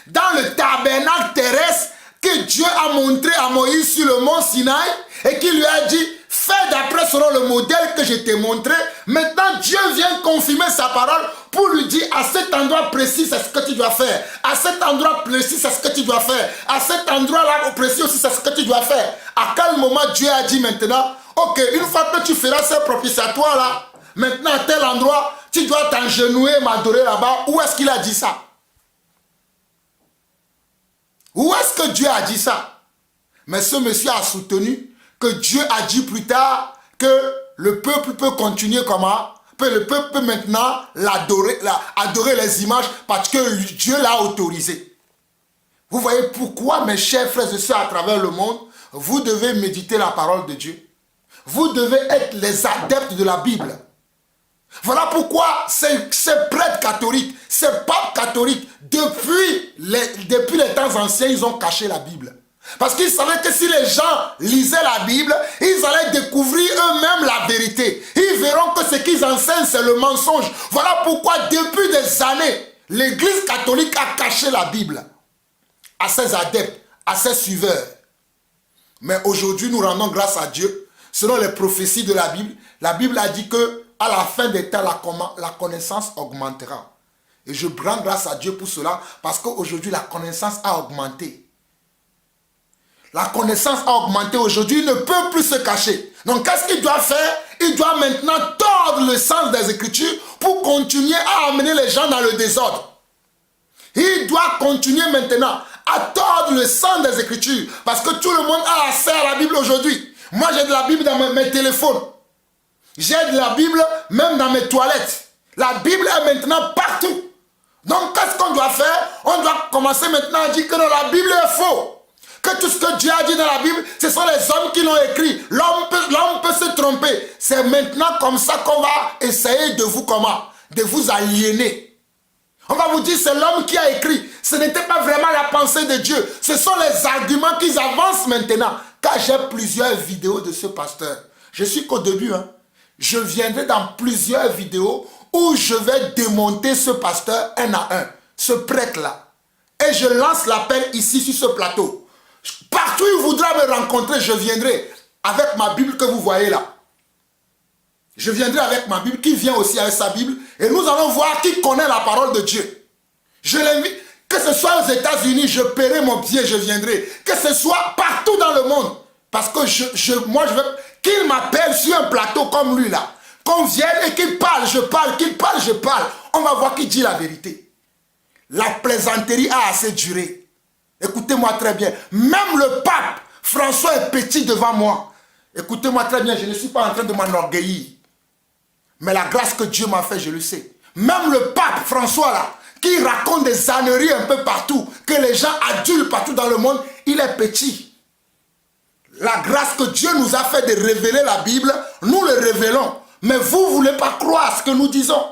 dans le tabernacle terrestre que Dieu a montré à Moïse sur le mont Sinaï et qui lui a dit: fais d'après selon le modèle que je t'ai montré. Maintenant, Dieu vient confirmer sa parole pour lui dire: à cet endroit précis, c'est ce que tu dois faire. À cet endroit précis, c'est ce que tu dois faire. À cet endroit-là précis aussi, c'est ce que tu dois faire. À quel moment Dieu a dit maintenant: ok, une fois que tu feras ce propitiatoire-là, maintenant à tel endroit, tu dois t'agenouiller, m'adorer là-bas. Où est-ce qu'il a dit ça? Où est-ce que Dieu a dit ça? Mais ce monsieur a soutenu que Dieu a dit plus tard que le peuple peut continuer comment? Le peuple peut maintenant adorer les images parce que Dieu l'a autorisé. Vous voyez pourquoi, mes chers frères et sœurs à travers le monde, vous devez méditer la parole de Dieu. Vous devez être les adeptes de la Bible. Voilà pourquoi ces prêtres catholiques, ces papes catholiques, depuis les temps anciens, ils ont caché la Bible. Parce qu'ils savaient que si les gens lisaient la Bible, ils allaient découvrir eux-mêmes la vérité. Ils verront que ce qu'ils enseignent, c'est le mensonge. Voilà pourquoi depuis des années, l'Église catholique a caché la Bible à ses adeptes, à ses suiveurs. Mais aujourd'hui, nous rendons grâce à Dieu. Selon les prophéties de la Bible a dit que à la fin des temps, la connaissance augmentera. Et je rends grâce à Dieu pour cela, parce qu'aujourd'hui, la connaissance a augmenté. La connaissance a augmenté aujourd'hui, il ne peut plus se cacher. Donc, qu'est-ce qu'il doit faire? Il doit maintenant tordre le sens des Écritures pour continuer à amener les gens dans le désordre. Il doit continuer maintenant à tordre le sens des Écritures, parce que tout le monde a accès à la Bible aujourd'hui. Moi, j'ai de la Bible dans mes téléphones. J'ai de la Bible même dans mes toilettes. La Bible est maintenant partout. Donc, qu'est-ce qu'on doit faire? On doit commencer maintenant à dire que non, la Bible est faux. Que tout ce que Dieu a dit dans la Bible, ce sont les hommes qui l'ont écrit. L'homme peut se tromper. C'est maintenant comme ça qu'on va essayer de vous comment? De vous aliéner. On va vous dire c'est l'homme qui a écrit. Ce n'était pas vraiment la pensée de Dieu. Ce sont les arguments qu'ils avancent maintenant. Car j'ai plusieurs vidéos de ce pasteur. Je suis qu'au début. Je viendrai dans plusieurs vidéos où je vais démonter ce pasteur un à un. Ce prêtre-là. Et je lance l'appel ici sur ce plateau. Partout où il voudra me rencontrer, je viendrai avec ma Bible que vous voyez là. Je viendrai avec ma Bible, qui vient aussi avec sa Bible, et nous allons voir qui connaît la parole de Dieu. Je l'invite, que ce soit aux États-Unis, je paierai mon billet, je viendrai. Que ce soit partout dans le monde. Parce que moi, je veux qu'il m'appelle sur un plateau comme lui là. Qu'on vienne et qu'il parle, je parle, qu'il parle, je parle. On va voir qui dit la vérité. La plaisanterie a assez duré. Écoutez-moi très bien. Même le pape François est petit devant moi. Écoutez-moi très bien, je ne suis pas en train de m'enorgueillir. Mais la grâce que Dieu m'a fait, je le sais. Même le pape François là, qui raconte des âneries un peu partout, que les gens adulent partout dans le monde, il est petit. La grâce que Dieu nous a fait de révéler la Bible, nous le révélons. Mais vous ne voulez pas croire ce que nous disons.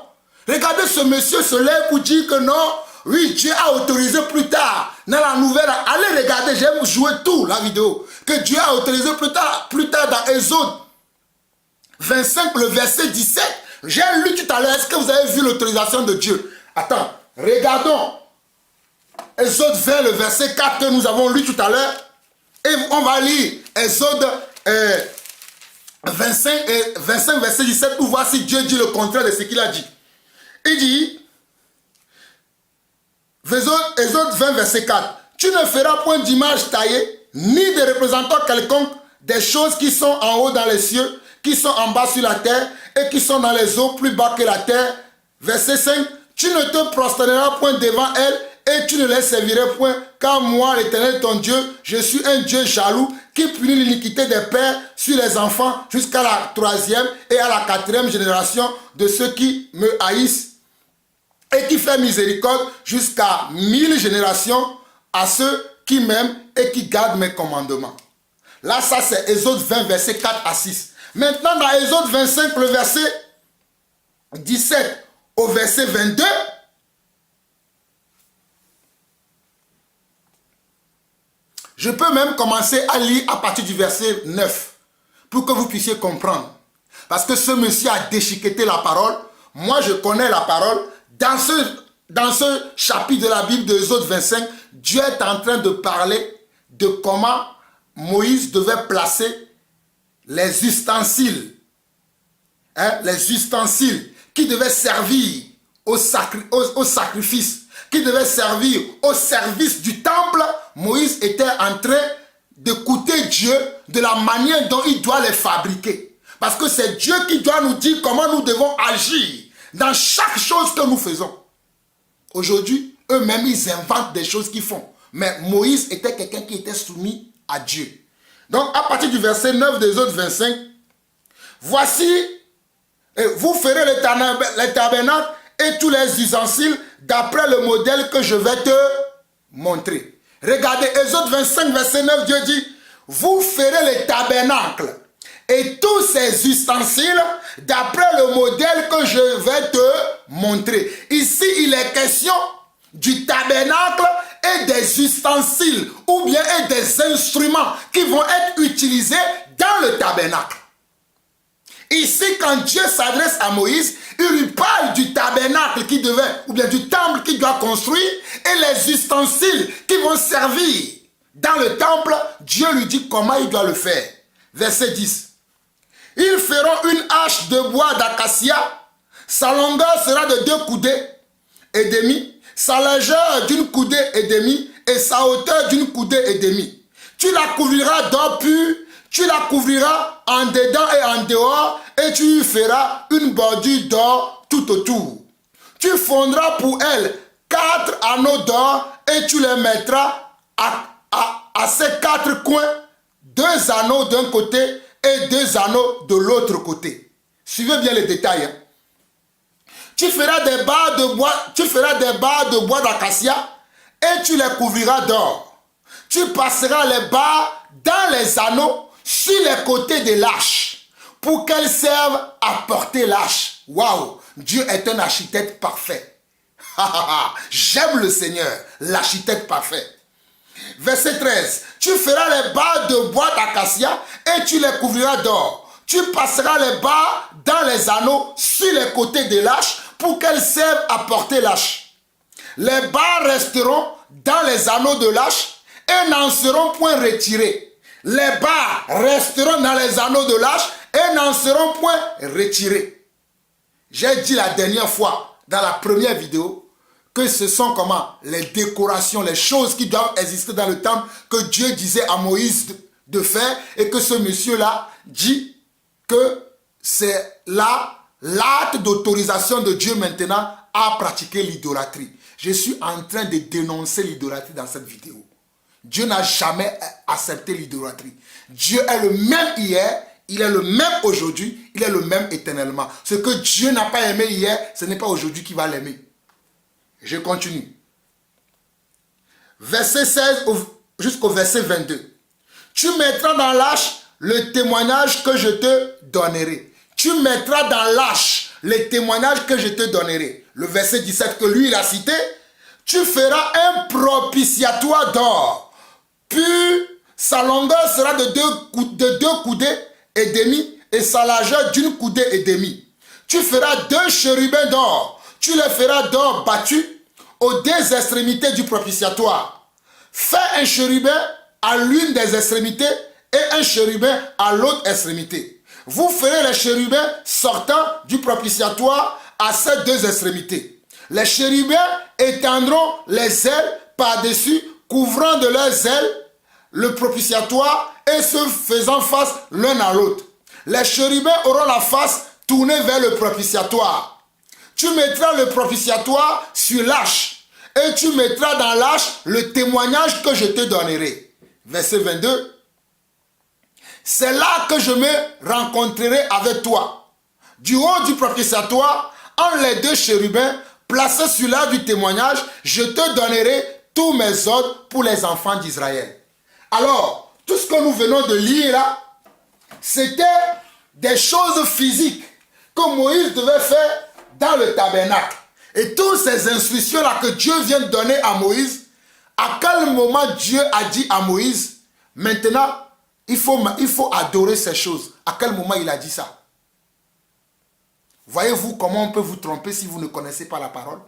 Regardez, ce monsieur se lève pour dire que non, oui, Dieu a autorisé plus tard, dans la nouvelle, allez regarder, j'aime jouer tout, la vidéo, que Dieu a autorisé plus tard dans Exode 25, le verset 17, j'ai lu tout à l'heure, est-ce que vous avez vu l'autorisation de Dieu? Attends, regardons, Exode 20, le verset 4 que nous avons lu tout à l'heure, et on va lire Exode 25, verset 17, pour voir si Dieu dit le contraire de ce qu'il a dit. Il dit, Exode 20, verset 4. Tu ne feras point d'image taillée, ni de représentant quelconque des choses qui sont en haut dans les cieux, qui sont en bas sur la terre, et qui sont dans les eaux plus bas que la terre. Verset 5. Tu ne te prosterneras point devant elles, et tu ne les serviras point, car moi, l'Éternel ton Dieu, je suis un Dieu jaloux, qui punit l'iniquité des pères sur les enfants, jusqu'à la 3e et à la 4e génération de ceux qui me haïssent, et qui fait miséricorde jusqu'à 1000 générations à ceux qui m'aiment et qui gardent mes commandements. Là, ça c'est Exode 20, verset 4 à 6. Maintenant, dans Exode 25, le verset 17 au verset 22, je peux même commencer à lire à partir du verset 9 pour que vous puissiez comprendre. Parce que ce monsieur a déchiqueté la parole. Moi, je connais la parole. Dans ce chapitre de la Bible de Exode 25, Dieu est en train de parler de comment Moïse devait placer les ustensiles. Les ustensiles qui devaient servir au sacrifice, qui devaient servir au service du temple. Moïse était en train d'écouter Dieu de la manière dont il doit les fabriquer. Parce que c'est Dieu qui doit nous dire comment nous devons agir dans chaque chose que nous faisons. Aujourd'hui, eux-mêmes, ils inventent des choses qu'ils font. Mais Moïse était quelqu'un qui était soumis à Dieu. Donc, à partir du verset 9 des autres 25, voici, vous ferez les tabernacles et tous les ustensiles d'après le modèle que je vais te montrer. Regardez, Exode 25, verset 9, Dieu dit, vous ferez les tabernacles et tous ces ustensiles d'après le modèle que je vais te montrer. Ici, il est question du tabernacle et des ustensiles ou bien des instruments qui vont être utilisés dans le tabernacle. Ici, quand Dieu s'adresse à Moïse, il lui parle du tabernacle qui devait, ou bien du temple qu'il doit construire et les ustensiles qui vont servir dans le temple. Dieu lui dit comment il doit le faire. Verset 10. Ils feront une hache de bois d'acacia. Sa longueur sera de 2 coudées et demi, sa largeur d'une coudée et demie et sa hauteur d'une coudée et demie. Tu la couvriras d'or pur, tu la couvriras en dedans et en dehors et tu y feras une bordure d'or tout autour. Tu fondras pour elle 4 anneaux d'or et tu les mettras à ces 4 coins, 2 anneaux d'un côté et 2 anneaux de l'autre côté. Suivez bien les détails. Hein. Tu feras des barres de bois d'acacia et tu les couvriras d'or. Tu passeras les barres dans les anneaux sur les côtés de l'arche pour qu'elles servent à porter l'arche. Waouh! Dieu est un architecte parfait. J'aime le Seigneur, l'architecte parfait. Verset 13. Tu feras les barres de bois d'acacia et tu les couvriras d'or. Tu passeras les barres dans les anneaux sur les côtés de l'arche pour qu'elles servent à porter l'arche. Les barres resteront dans les anneaux de l'arche et n'en seront point retirées. Les barres resteront dans les anneaux de l'arche et n'en seront point retirées. J'ai dit la dernière fois, dans la première vidéo, que ce sont comment les décorations, les choses qui doivent exister dans le temple que Dieu disait à Moïse de faire et que ce monsieur-là dit que c'est là l'acte d'autorisation de Dieu maintenant à pratiquer l'idolâtrie. Je suis en train de dénoncer l'idolâtrie dans cette vidéo. Dieu n'a jamais accepté l'idolâtrie. Dieu est le même hier, il est le même aujourd'hui, il est le même éternellement. Ce que Dieu n'a pas aimé hier, ce n'est pas aujourd'hui qu'il va l'aimer. Je continue. Verset 16 jusqu'au verset 22. Tu mettras dans l'arche le témoignage que je te donnerai. Tu mettras dans l'arche les témoignages que je te donnerai. Le verset 17 que lui il a cité. Tu feras un propitiatoire d'or. Puis sa longueur sera de 2 coudées et demi et sa largeur d'une coudée et demi. Tu feras 2 chérubins d'or. Tu les feras d'or battu aux 2 extrémités du propitiatoire. Fais un chérubin à l'une des extrémités et un chérubin à l'autre extrémité. Vous ferez les chérubins sortant du propitiatoire à ces 2 extrémités. Les chérubins étendront les ailes par-dessus, couvrant de leurs ailes le propitiatoire et se faisant face l'un à l'autre. Les chérubins auront la face tournée vers le propitiatoire. Tu mettras le propitiatoire sur l'arche et tu mettras dans l'arche le témoignage que je te donnerai. Verset 22. C'est là que je me rencontrerai avec toi. Du haut du propitiatoire, entre les 2 chérubins placés sur l'arche du témoignage, je te donnerai tous mes ordres pour les enfants d'Israël. Alors, tout ce que nous venons de lire là, c'était des choses physiques que Moïse devait faire dans le tabernacle. Et toutes ces instructions-là que Dieu vient de donner à Moïse, à quel moment Dieu a dit à Moïse, maintenant, il faut adorer ces choses. À quel moment il a dit ça? Voyez-vous comment on peut vous tromper si vous ne connaissez pas la parole?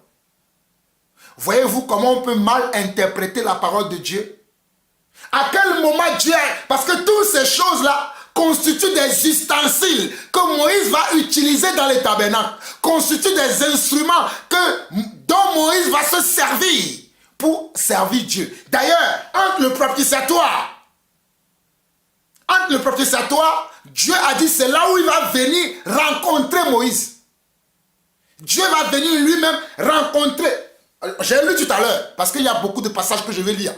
Voyez-vous comment on peut mal interpréter la parole de Dieu? À quel moment Dieu... Parce que toutes ces choses-là constituent des ustensiles que Moïse va utiliser dans les tabernacles, constituent des instruments dont Moïse va se servir pour servir Dieu. D'ailleurs, entre le propitiatoire, Dieu a dit c'est là où il va venir rencontrer Moïse. Dieu va venir lui-même rencontrer. J'ai lu tout à l'heure, parce qu'il y a beaucoup de passages que je vais lire.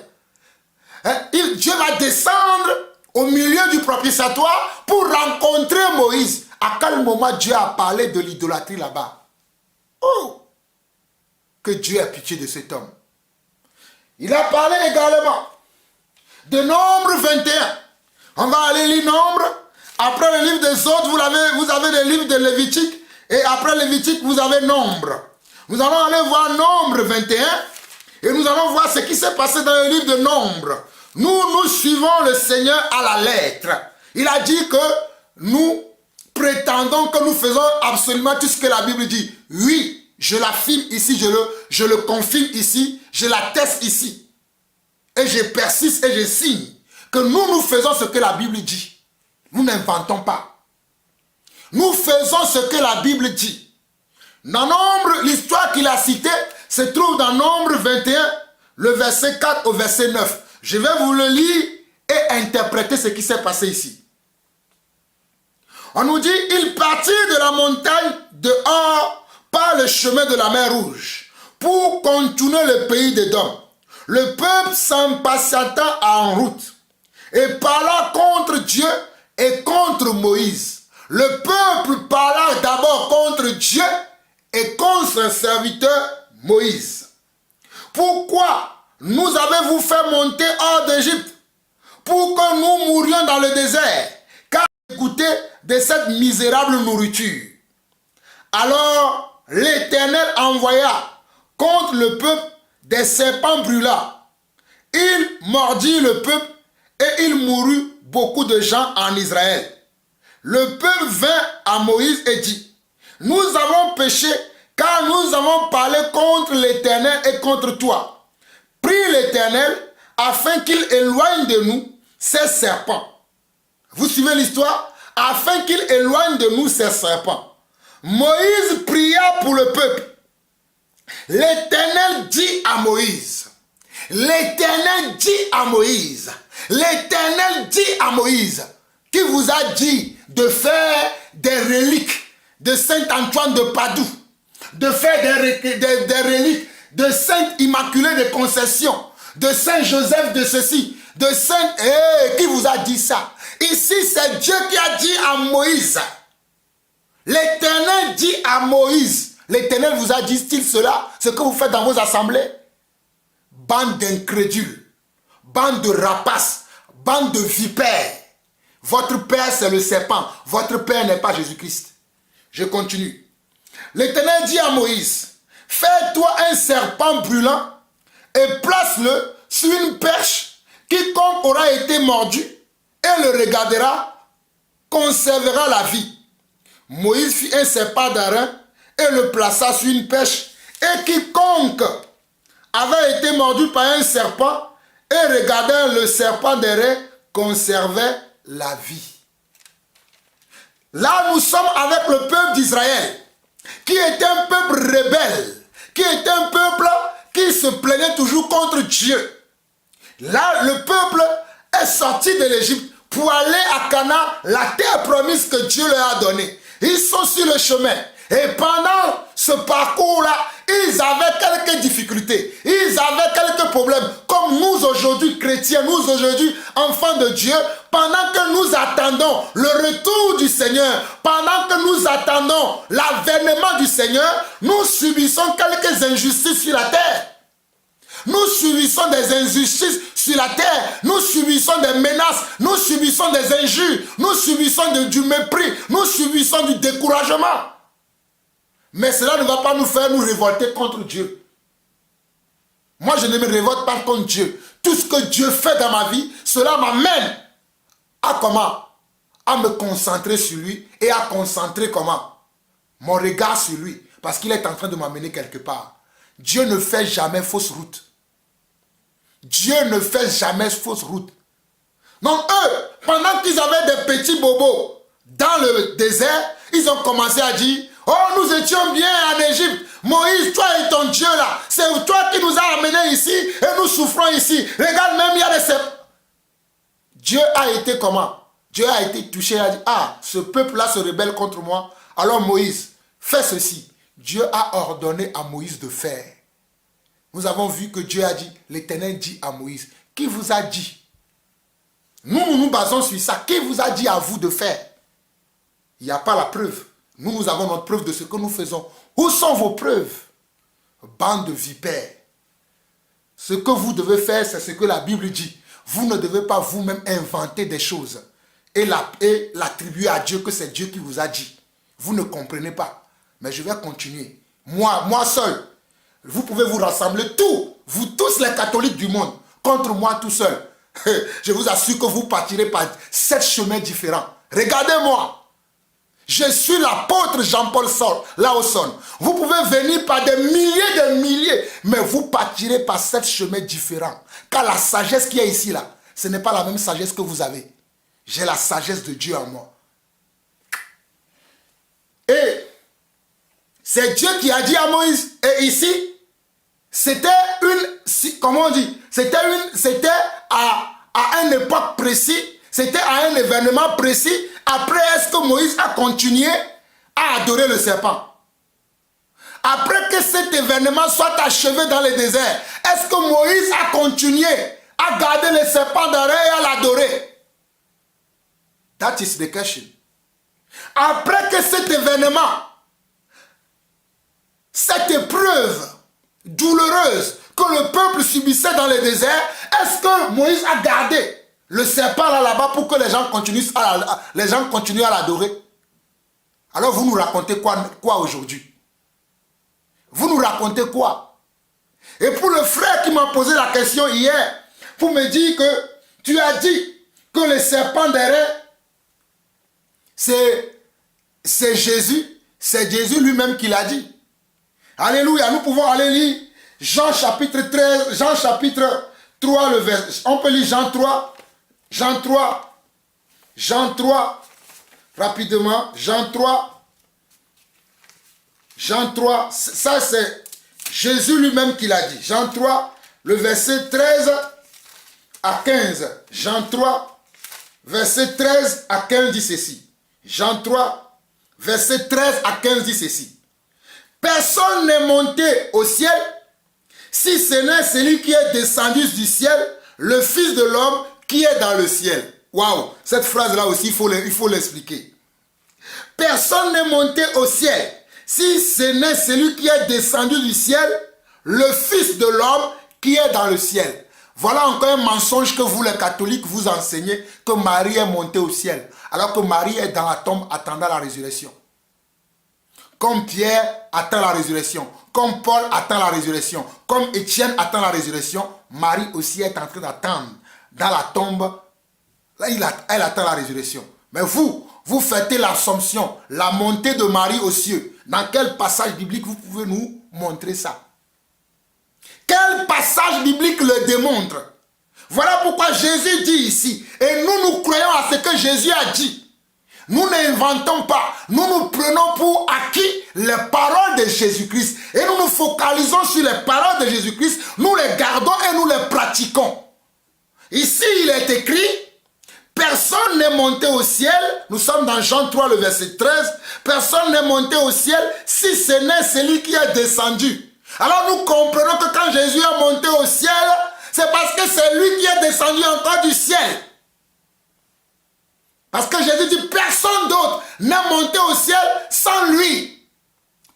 Dieu va descendre au milieu du propitiatoire pour rencontrer Moïse. À quel moment Dieu a parlé de l'idolâtrie là-bas? Oh! Que Dieu ait pitié de cet homme. Il a parlé également de Nombre 21. On va aller lire Nombre. Après le livre des autres, vous avez le livre de Lévitique. Et après Lévitique, vous avez Nombre. Nous allons aller voir Nombre 21. Et nous allons voir ce qui s'est passé dans le livre de Nombre. Nous suivons le Seigneur à la lettre. Il a dit que nous prétendons que nous faisons absolument tout ce que la Bible dit. Oui, je l'affirme ici, je le confirme ici, je l'atteste ici. Et je persiste et je signe que nous faisons ce que la Bible dit. Nous n'inventons pas. Nous faisons ce que la Bible dit. Dans Nombre, l'histoire qu'il a citée se trouve dans Nombre 21, le verset 4 au verset 9. Je vais vous le lire et interpréter ce qui s'est passé ici. On nous dit, il partit de la montagne de Hor par le chemin de la mer Rouge pour contourner le pays d'Édom. Le peuple s'impatienta en route et parla contre Dieu et contre Moïse. Le peuple parla d'abord contre Dieu et contre son serviteur Moïse. Pourquoi nous avez-vous fait monter hors d'Égypte pour que nous mourions dans le désert, car écoutez de cette misérable nourriture? Alors l'Éternel envoya contre le peuple des serpents brûlants. Il mordit le peuple et il mourut beaucoup de gens en Israël. Le peuple vint à Moïse et dit, nous avons péché car nous avons parlé contre l'Éternel et contre toi. Prie l'Éternel afin qu'il éloigne de nous ces serpents. Vous suivez l'histoire? Afin qu'il éloigne de nous ces serpents. Moïse pria pour le peuple. L'Éternel dit à Moïse. L'Éternel dit à Moïse. L'Éternel dit à Moïse. Qui vous a dit de faire des reliques de Saint Antoine de Padoue, de faire des reliques de Sainte Immaculée de Concession, de Saint Joseph de ceci, de Saint... qui vous a dit ça? Ici, c'est Dieu qui a dit à Moïse. L'Éternel dit à Moïse. L'Éternel vous a dit-il cela, ce que vous faites dans vos assemblées? Bande d'incrédules, bande de rapaces, bande de vipères. Votre père, c'est le serpent. Votre père n'est pas Jésus-Christ. Je continue. L'Éternel dit à Moïse, fais-toi un serpent brûlant et place-le sur une perche. Quiconque aura été mordu et le regardera, conservera la vie. Moïse fit un serpent d'airain et le plaça sur une perche. Et quiconque avait été mordu par un serpent et regardait le serpent d'airain, conservait la vie. Là, nous sommes avec le peuple d'Israël, qui était un peuple rebelle, qui était un peuple qui se plaignait toujours contre Dieu. Là, le peuple est sorti de l'Égypte pour aller à Canaan, la terre promise que Dieu leur a donnée. Ils sont sur le chemin. Et pendant ce parcours-là, ils avaient quelques difficultés. Ils avaient quelques problèmes. Comme nous aujourd'hui, chrétiens, nous aujourd'hui, enfants de Dieu, pendant que nous attendons le retour du Seigneur, pendant que nous attendons l'avènement du Seigneur, nous subissons quelques injustices sur la terre. Nous subissons des injustices sur la terre. Nous subissons des menaces. Nous subissons des injures. Nous subissons du mépris. Nous subissons du découragement. Mais cela ne va pas nous faire nous révolter contre Dieu. Moi, je ne me révolte pas contre Dieu. Tout ce que Dieu fait dans ma vie, cela m'amène à comment? À me concentrer sur lui et à concentrer comment? Mon regard sur lui. Parce qu'il est en train de m'amener quelque part. Dieu ne fait jamais fausse route. Dieu ne fait jamais fausse route. Donc eux, pendant qu'ils avaient des petits bobos dans le désert, ils ont commencé à dire, oh, nous étions bien en Égypte. Moïse, toi et ton Dieu là, c'est toi qui nous as amenés ici et nous souffrons ici. Regarde, même il y a des serpents. Dieu a été comment? Dieu a été touché et a dit, ah, ce peuple-là se rebelle contre moi. Alors Moïse, fais ceci. Dieu a ordonné à Moïse de faire. Nous avons vu que Dieu a dit, l'Éternel dit à Moïse, qui vous a dit Nous nous basons sur ça. Qui vous a dit à vous de faire? Il n'y a pas la preuve. Nous avons notre preuve de ce que nous faisons. Où sont vos preuves? Bande de vipères. Ce que vous devez faire, c'est ce que la Bible dit. Vous ne devez pas vous-même inventer des choses et l'attribuer à Dieu, que c'est Dieu qui vous a dit. Vous ne comprenez pas. Mais je vais continuer. Moi seul. Vous pouvez vous rassembler vous tous les catholiques du monde, contre moi tout seul. Je vous assure que vous partirez par 7 chemins différents. Regardez-moi. Je suis l'apôtre Jean-Paul Laosson. Vous pouvez venir par des milliers, mais vous partirez par 7 chemins différents. Car la sagesse qui est ici, là, ce n'est pas la même sagesse que vous avez. J'ai la sagesse de Dieu en moi. Et c'est Dieu qui a dit à Moïse, et ici, c'était comment on dit, c'était à une époque précise, c'était à un événement précis. Après, est-ce que Moïse a continué à adorer le serpent? Après que cet événement soit achevé dans le désert, est-ce que Moïse a continué à garder le serpent d'arrêt et à l'adorer? That is the question. Après que cet événement, cette épreuve douloureuse que le peuple subissait dans le désert, est-ce que Moïse a gardé le serpent là-bas pour que les gens continuent à l'adorer? Alors vous nous racontez quoi aujourd'hui? Vous nous racontez quoi? Et pour le frère qui m'a posé la question hier, pour me dire que tu as dit que le serpent derrière, c'est Jésus, c'est Jésus lui-même qui l'a dit. Alléluia, nous pouvons aller lire Jean chapitre 13, Jean chapitre 3, le verset. On peut lire Jean 3, rapidement, Jean 3, ça c'est Jésus lui-même qui l'a dit. Jean 3, le verset 13 à 15. Jean 3, verset 13 à 15 dit ceci. Jean 3, verset 13 à 15 dit ceci. Personne n'est monté au ciel, si ce n'est celui qui est descendu du ciel, le Fils de l'homme qui est dans le ciel. Waouh, cette phrase-là aussi, il faut l'expliquer. Personne n'est monté au ciel, si ce n'est celui qui est descendu du ciel, le Fils de l'homme qui est dans le ciel. Voilà encore un mensonge que vous les catholiques vous enseignez, que Marie est montée au ciel, alors que Marie est dans la tombe attendant la résurrection. Comme Pierre attend la résurrection, comme Paul attend la résurrection, comme Étienne attend la résurrection, Marie aussi est en train d'attendre dans la tombe. Là, elle attend la résurrection. Mais vous fêtez l'Assomption, la montée de Marie aux cieux. Dans quel passage biblique vous pouvez nous montrer ça? Quel passage biblique le démontre? Voilà pourquoi Jésus dit ici, et nous croyons à ce que Jésus a dit. Nous n'inventons pas, nous prenons pour acquis les paroles de Jésus-Christ et nous nous focalisons sur les paroles de Jésus-Christ, nous les gardons et nous les pratiquons. Ici, il est écrit, personne n'est monté au ciel, nous sommes dans Jean 3, le verset 13, personne n'est monté au ciel si ce n'est celui qui est descendu. Alors nous comprenons que quand Jésus est monté au ciel, c'est parce que c'est lui qui est descendu encore du ciel. Parce que Jésus dit, personne d'autre n'est monté au ciel sans lui.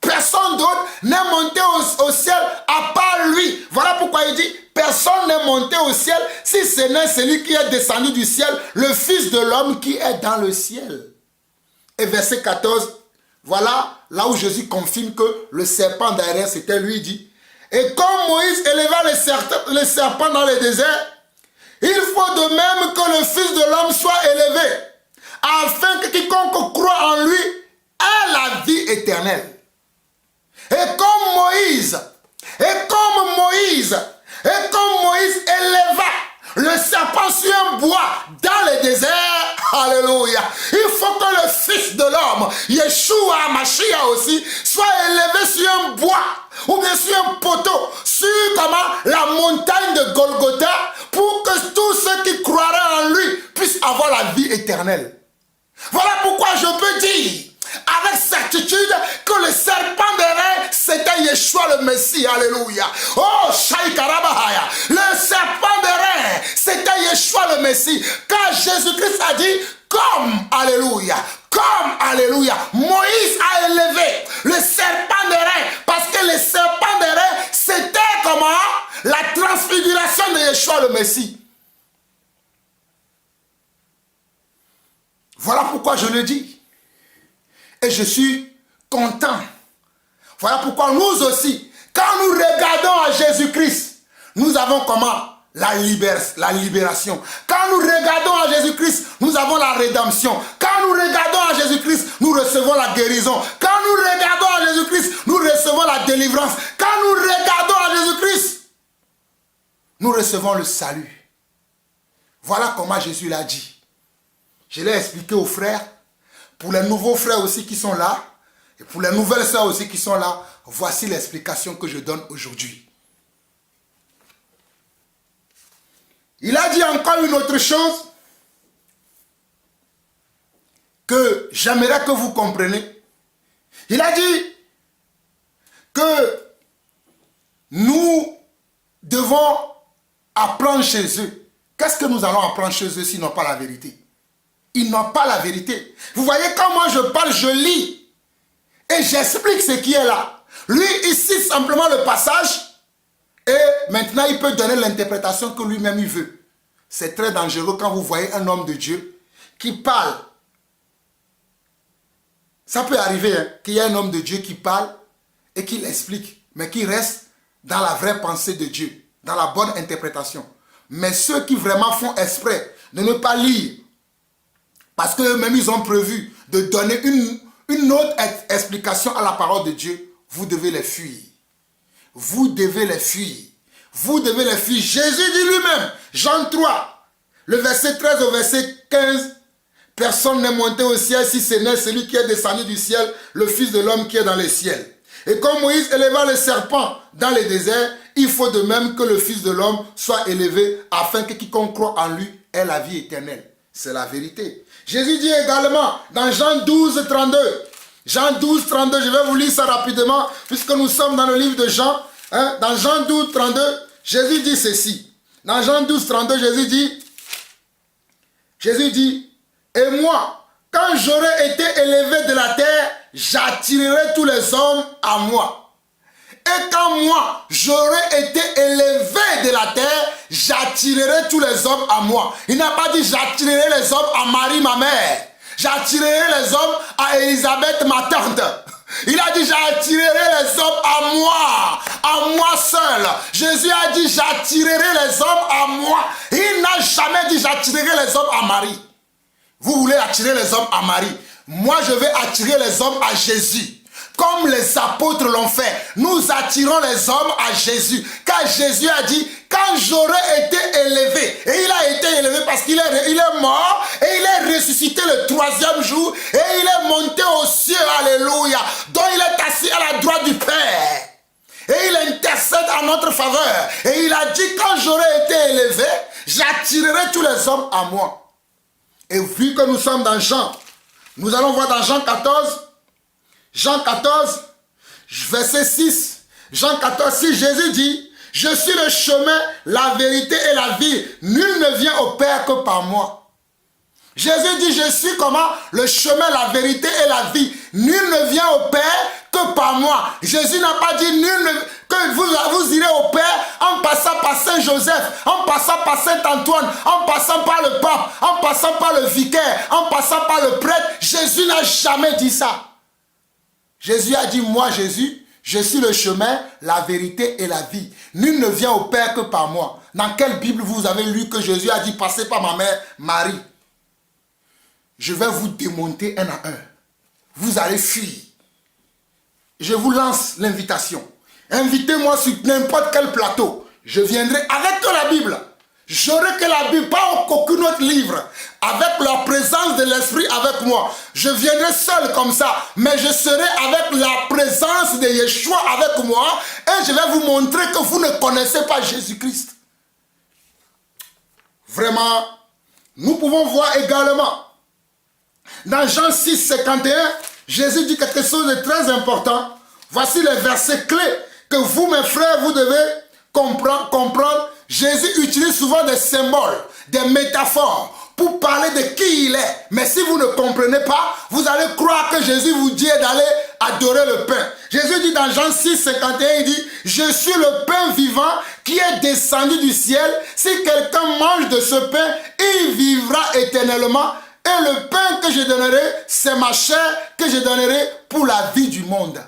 Personne d'autre n'est monté au ciel à part lui. Voilà pourquoi il dit, personne n'est monté au ciel si ce n'est celui qui est descendu du ciel, le Fils de l'homme qui est dans le ciel. Et verset 14, voilà là où Jésus confirme que le serpent derrière, c'était lui, dit. Et comme Moïse éleva le serpent dans le désert, il faut de même que le Fils de l'homme soit élevé, afin que quiconque croit en lui ait la vie éternelle. Et comme Moïse éleva le serpent sur un bois dans le désert, alléluia, il faut que le Fils de l'homme, Yeshua Mashiach aussi, soit élevé sur un bois, ou bien sur un poteau, sur la montagne de Golgotha, pour que tous ceux qui croiraient en lui puissent avoir la vie éternelle. Voilà pourquoi je peux dire, avec certitude que le serpent d'airain, c'était Yeshua le Messie. Alléluia. Oh, Shaïkarabahaya. Le serpent d'airain, c'était Yeshua le Messie. Car Jésus-Christ a dit, comme, alléluia, Moïse a élevé le serpent d'airain, parce que le serpent d'airain, c'était comment? La transfiguration de Yeshua le Messie. Voilà pourquoi je le dis. Et je suis content. Voilà pourquoi nous aussi, quand nous regardons à Jésus-Christ, nous avons comment? La libération. Quand nous regardons à Jésus-Christ, nous avons la rédemption. Quand nous regardons à Jésus-Christ, nous recevons la guérison. Quand nous regardons à Jésus-Christ, nous recevons la délivrance. Quand nous regardons à Jésus-Christ, nous recevons le salut. Voilà comment Jésus l'a dit. Je l'ai expliqué aux frères, pour les nouveaux frères aussi qui sont là, et pour les nouvelles sœurs aussi qui sont là, voici l'explication que je donne aujourd'hui. Il a dit encore une autre chose que j'aimerais que vous compreniez. Il a dit que nous devons apprendre chez eux. Qu'est-ce que nous allons apprendre chez eux s'ils n'ont pas la vérité? Ils n'ont pas la vérité. Vous voyez, quand moi je parle, je lis et j'explique ce qui est là. Lui, il cite simplement le passage. Et maintenant, il peut donner l'interprétation que lui-même il veut. C'est très dangereux quand vous voyez un homme de Dieu qui parle. Ça peut arriver hein, qu'il y ait un homme de Dieu qui parle et qu'il explique, mais qui reste dans la vraie pensée de Dieu, dans la bonne interprétation. Mais ceux qui vraiment font exprès de ne pas lire, parce qu'eux-mêmes ils ont prévu de donner une autre explication à la parole de Dieu, vous devez les fuir. Vous devez les fuir. Vous devez les fuir. Jésus dit lui-même, Jean 3, le verset 13 au verset 15, personne n'est monté au ciel si ce n'est celui qui est descendu du ciel, le Fils de l'homme qui est dans le ciel. Et comme Moïse éleva le serpent dans le désert, il faut de même que le Fils de l'homme soit élevé afin que quiconque croit en lui ait la vie éternelle. C'est la vérité. Jésus dit également dans Jean 12, 32, Jean 12, 32, je vais vous lire ça rapidement, puisque nous sommes dans le livre de Jean. Hein, dans Jean 12, 32, Jésus dit ceci. Dans Jean 12, 32, Jésus dit, et moi, quand j'aurai été élevé de la terre, j'attirerai tous les hommes à moi. Et quand moi, j'aurai été élevé de la terre, j'attirerai tous les hommes à moi. Il n'a pas dit j'attirerai les hommes à Marie, ma mère. J'attirerai les hommes à Élisabeth, ma tante. Il a dit j'attirerai les hommes à moi seul. Jésus a dit j'attirerai les hommes à moi. Il n'a jamais dit j'attirerai les hommes à Marie. Vous voulez attirer les hommes à Marie. Moi je vais attirer les hommes à Jésus. Comme les apôtres l'ont fait, nous attirons les hommes à Jésus. Car Jésus a dit, quand j'aurai été élevé, et il a été élevé parce qu'il est mort, et il est ressuscité le 3e jour, et il est monté aux cieux, alléluia, dont il est assis à la droite du Père. Et il intercède en notre faveur. Et il a dit, quand j'aurai été élevé, j'attirerai tous les hommes à moi. Et vu que nous sommes dans Jean, nous allons voir dans Jean 14, Jean 14, verset 6. Jean 14, 6, Jésus dit, je suis le chemin, la vérité et la vie. Nul ne vient au Père que par moi. Jésus dit, je suis comment? Le chemin, la vérité et la vie. Nul ne vient au Père que par moi. Jésus n'a pas dit que vous irez au Père en passant par Saint-Joseph, en passant par Saint-Antoine, en passant par le pape, en passant par le vicaire, en passant par le prêtre. Jésus n'a jamais dit ça. Jésus a dit, moi Jésus, je suis le chemin, la vérité et la vie. Nul ne vient au Père que par moi. Dans quelle Bible vous avez lu que Jésus a dit, passez par ma mère Marie? Je vais vous démonter un à un. Vous allez fuir. Je vous lance l'invitation. Invitez-moi sur n'importe quel plateau. Je viendrai avec que la Bible. J'aurai que la Bible, pas aucun autre livre. Avec la présence de l'Esprit avec moi. Je viendrai seul comme ça. Mais je serai avec la présence de Yeshua avec moi. Et je vais vous montrer que vous ne connaissez pas Jésus-Christ. Vraiment, nous pouvons voir également dans Jean 6, 51, Jésus dit quelque chose de très important. Voici les versets clés que vous, mes frères, vous devez comprendre. Jésus utilise souvent des symboles, des métaphores pour parler de qui il est. Mais si vous ne comprenez pas, vous allez croire que Jésus vous dit d'aller adorer le pain. Jésus dit dans Jean 6, 51, il dit « Je suis le pain vivant qui est descendu du ciel. Si quelqu'un mange de ce pain, il vivra éternellement. Et le pain que je donnerai, c'est ma chair que je donnerai pour la vie du monde. »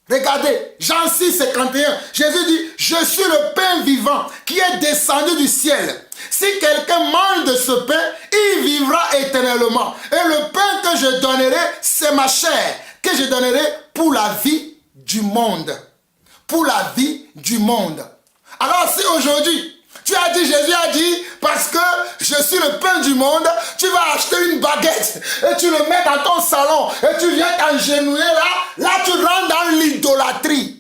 Regardez, Jean 6, 51, Jésus dit, je suis le pain vivant qui est descendu du ciel. Si quelqu'un mange de ce pain, il vivra éternellement. Et le pain que je donnerai, c'est ma chair que je donnerai pour la vie du monde. Pour la vie du monde. Alors si aujourd'hui, tu as dit, Jésus a dit, parce que je suis le pain du monde, tu vas acheter une baguette et tu le mets dans ton salon et tu viens t'agenouiller là tu rentres dans l'idolâtrie.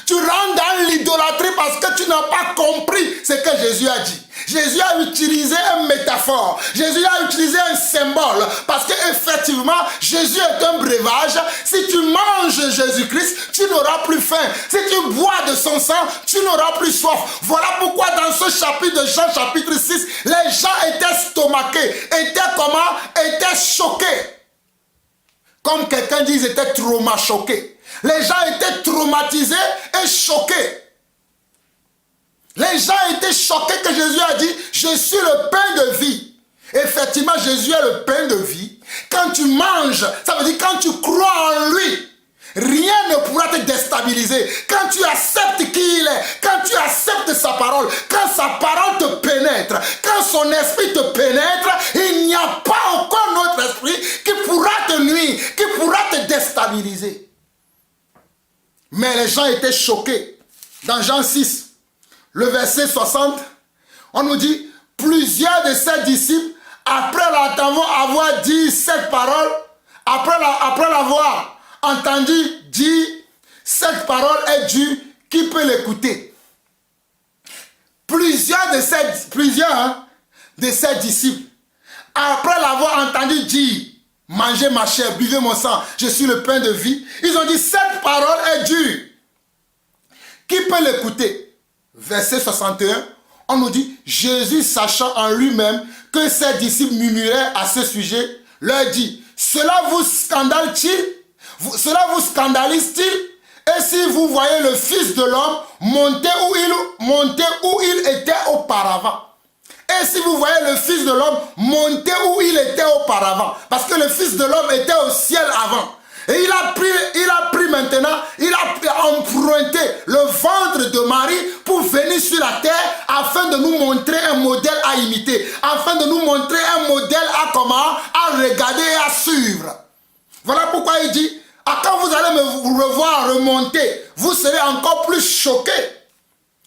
Tu rentres dans l'idolâtrie parce que tu n'as pas compris ce que Jésus a dit. Jésus a utilisé une métaphore. Jésus a utilisé un symbole. Parce qu'effectivement, Jésus est un breuvage. Si tu manges Jésus-Christ, tu n'auras plus faim. Si tu bois de son sang, tu n'auras plus soif. Voilà pourquoi dans ce chapitre de Jean, chapitre 6, les gens étaient stomaqués. Étaient choqués. Comme quelqu'un dit, ils étaient choqués. Les gens étaient traumatisés et choqués. Les gens étaient choqués que Jésus a dit, je suis le pain de vie. Effectivement, Jésus est le pain de vie. Quand tu manges, ça veut dire quand tu crois en lui, rien ne pourra te déstabiliser. Quand tu acceptes qui il est, quand tu acceptes sa parole, quand sa parole te pénètre, quand son esprit te pénètre, il n'y a pas aucun autre esprit qui pourra te nuire, qui pourra te déstabiliser. Mais les gens étaient choqués. Dans Jean 6, le verset 60, on nous dit, plusieurs de ses disciples, après avoir dit cette parole, après l'avoir entendu dire, cette parole est dure, qui peut l'écouter? Plusieurs de ses disciples, après l'avoir entendu dire, mangez ma chair, buvez mon sang, je suis le pain de vie. Ils ont dit, cette parole est dure. Qui peut l'écouter? Verset 61, on nous dit, Jésus sachant en lui-même que ses disciples murmuraient à ce sujet, leur dit, cela vous scandalise-t-il? Cela vous scandalise-t-il? Et si vous voyez le Fils de l'homme monter où il était auparavant? Et si vous voyez le Fils de l'homme monter où il était auparavant, parce que le Fils de l'homme était au ciel avant. Et il a pris maintenant, il a emprunté le ventre de Marie pour venir sur la terre afin de nous montrer un modèle à imiter, afin de nous montrer un modèle à regarder et à suivre. Voilà pourquoi il dit, quand vous allez me revoir remonter, vous serez encore plus choqués.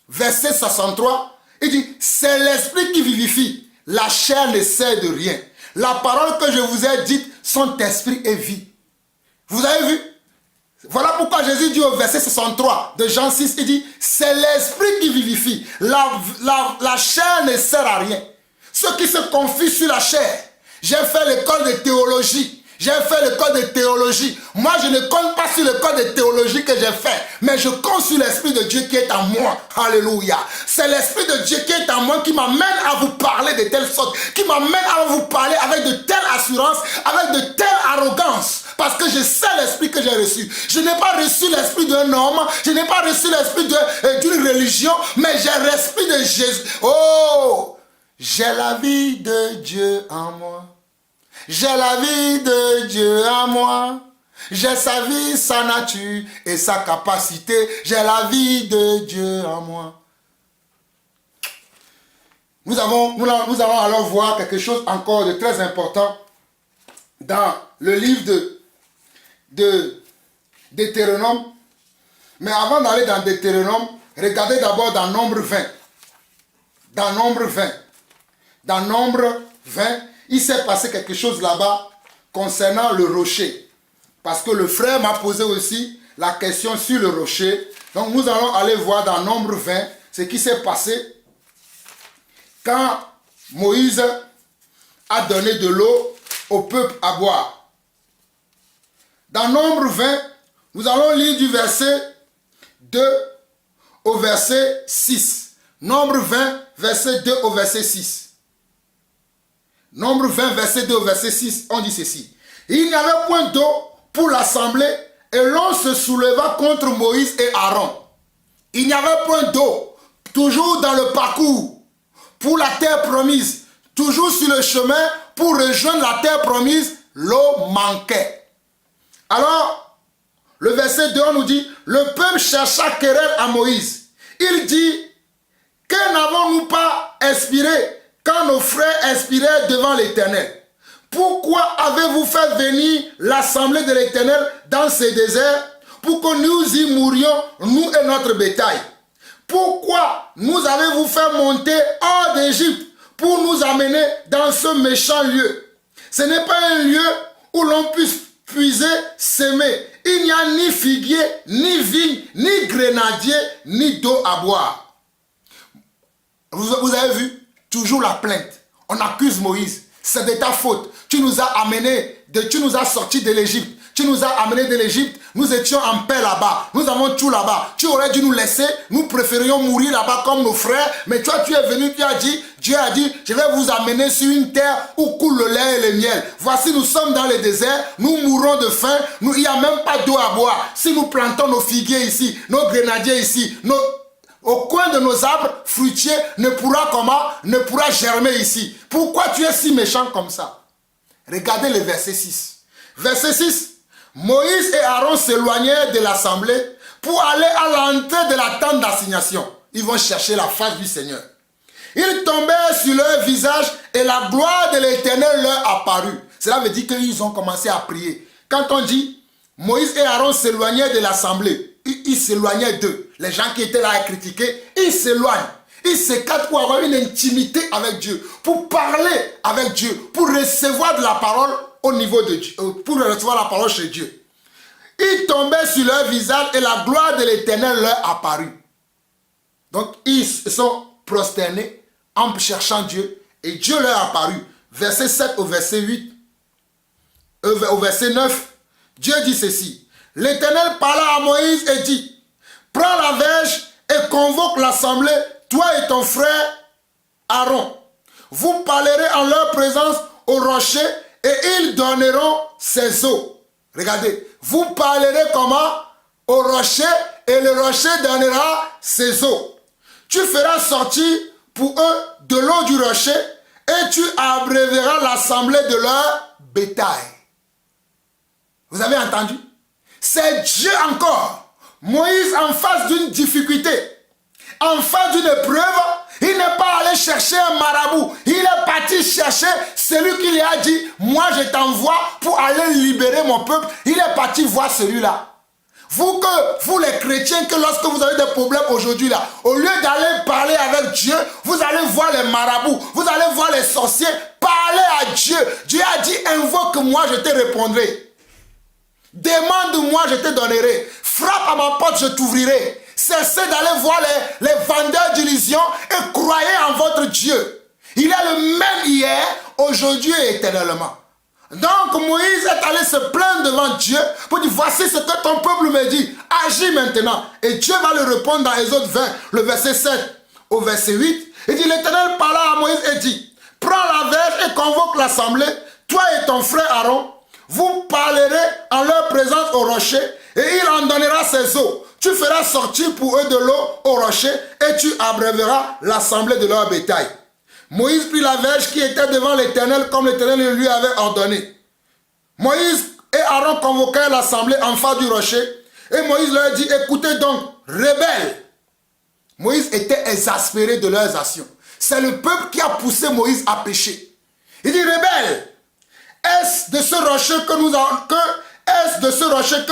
Verset 63. Il dit, c'est l'esprit qui vivifie. La chair ne sert de rien. La parole que je vous ai dite sont esprit et vie. Vous avez vu? Voilà pourquoi Jésus dit au verset 63 de Jean 6, il dit, c'est l'esprit qui vivifie. La chair ne sert à rien. Ceux qui se confient sur la chair. J'ai fait l'école de théologie. J'ai fait le code de théologie. Moi, je ne compte pas sur le code de théologie que j'ai fait. Mais je compte sur l'Esprit de Dieu qui est en moi. Alléluia. C'est l'Esprit de Dieu qui est en moi qui m'amène à vous parler de telle sorte. Qui m'amène à vous parler avec de telle assurance, avec de telle arrogance. Parce que je sais l'esprit que j'ai reçu. Je n'ai pas reçu l'esprit d'un homme. Je n'ai pas reçu l'esprit d'une religion. Mais j'ai l'esprit de Jésus. Oh! J'ai la vie de Dieu en moi. J'ai la vie de Dieu en moi. J'ai sa vie, sa nature et sa capacité. J'ai la vie de Dieu en moi. Nous allons alors voir quelque chose encore de très important dans le livre de Deutéronome. Mais avant d'aller dans Deutéronome, regardez d'abord dans Nombre 20. Dans Nombre 20. Dans Nombre 20, il s'est passé quelque chose là-bas concernant le rocher. Parce que le frère m'a posé aussi la question sur le rocher. Donc nous allons aller voir dans Nombre 20 ce qui s'est passé quand Moïse a donné de l'eau au peuple à boire. dans Nombre 20, nous allons lire du verset 2 au verset 6. Nombre 20, verset 2 au verset 6. Nombre 20, verset 2 au verset 6, on dit ceci. Il n'y avait point d'eau pour l'assemblée et l'on se souleva contre Moïse et Aaron. Il n'y avait point d'eau, toujours dans le parcours, pour la terre promise. Toujours sur le chemin pour rejoindre la terre promise, l'eau manquait. Alors, le verset 2, on nous dit, le peuple chercha querelle à Moïse. Il dit, que n'avons-nous pas inspiré quand nos frères inspiraient devant l'Éternel? Pourquoi avez-vous fait venir l'assemblée de l'Éternel dans ces déserts pour que nous y mourions, nous et notre bétail? Pourquoi nous avez-vous fait monter hors d'Égypte pour nous amener dans ce méchant lieu? Ce n'est pas un lieu où l'on puisse puiser, s'aimer. Il n'y a ni figuier, ni vigne, ni grenadier, ni d'eau à boire. Vous avez vu, toujours la plainte. On accuse Moïse. C'est de ta faute. Tu nous as amenés, tu nous as sortis de l'Égypte. Tu nous as amenés de l'Égypte. Nous étions en paix là-bas. Nous avons tout là-bas. Tu aurais dû nous laisser. Nous préférions mourir là-bas comme nos frères. Mais toi, tu es venu, tu as dit, Dieu a dit, je vais vous amener sur une terre où coule le lait et le miel. Voici, nous sommes dans le désert. Nous mourrons de faim. Il n'y a même pas d'eau à boire. Si nous plantons nos figuiers ici, nos grenadiers ici, au coin de nos arbres fruitiers ne pourra germer ici. Pourquoi tu es si méchant comme ça? Regardez le verset 6. Verset 6. Moïse et Aaron s'éloignèrent de l'assemblée pour aller à l'entrée de la tente d'assignation. Ils vont chercher la face du Seigneur. Ils tombèrent sur leur visage et la gloire de l'Éternel leur apparut. Cela veut dire qu'ils ont commencé à prier. Quand on dit Moïse et Aaron s'éloignèrent de l'assemblée, ils s'éloignaient d'eux. Les gens qui étaient là à critiquer, ils s'éloignent. Ils s'écartent pour avoir une intimité avec Dieu, pour parler avec Dieu, pour recevoir de la parole au niveau de Dieu, pour recevoir la parole chez Dieu. Ils tombaient sur leur visage et la gloire de l'Éternel leur apparut. Donc ils se sont prosternés en cherchant Dieu et Dieu leur apparut. Verset 7 au verset 8, au verset 9, Dieu dit ceci. L'Éternel parla à Moïse et dit, prends la verge et convoque l'assemblée, toi et ton frère Aaron. Vous parlerez en leur présence au rocher et ils donneront ses eaux. Regardez, vous parlerez comment? Au rocher et le rocher donnera ses eaux. Tu feras sortir pour eux de l'eau du rocher et tu abreuveras l'assemblée de leur bétail. Vous avez entendu? C'est Dieu encore. Moïse en face d'une difficulté, en face d'une épreuve, il n'est pas allé chercher un marabout. Il est parti chercher celui qui lui a dit, moi je t'envoie pour aller libérer mon peuple. Il est parti voir celui-là. Vous les chrétiens, que lorsque vous avez des problèmes aujourd'hui là, au lieu d'aller parler avec Dieu, vous allez voir les marabouts, vous allez voir les sorciers, parler à Dieu. Dieu a dit, invoque-moi, je te répondrai. Demande-moi, je te donnerai. Frappe à ma porte, je t'ouvrirai. Cessez d'aller voir les vendeurs d'illusions et croyez en votre Dieu. Il est le même hier, aujourd'hui et éternellement. Donc Moïse est allé se plaindre devant Dieu pour dire, voici ce que ton peuple me dit. Agis maintenant. Et Dieu va lui répondre dans Exode 20, le verset 7 au verset 8. Il dit, l'Éternel parla à Moïse et dit, prends la verge et convoque l'assemblée, toi et ton frère Aaron. Vous parlerez en leur présence au rocher et il en donnera ses eaux. Tu feras sortir pour eux de l'eau au rocher et tu abreuveras l'assemblée de leur bétail. Moïse prit la verge qui était devant l'Éternel comme l'Éternel lui avait ordonné. Moïse et Aaron convoquèrent l'assemblée en face du rocher et Moïse leur dit, écoutez donc, rebelles. Moïse était exaspéré de leurs actions. C'est le peuple qui a poussé Moïse à pécher. Il dit, rebelles, est-ce de ce rocher que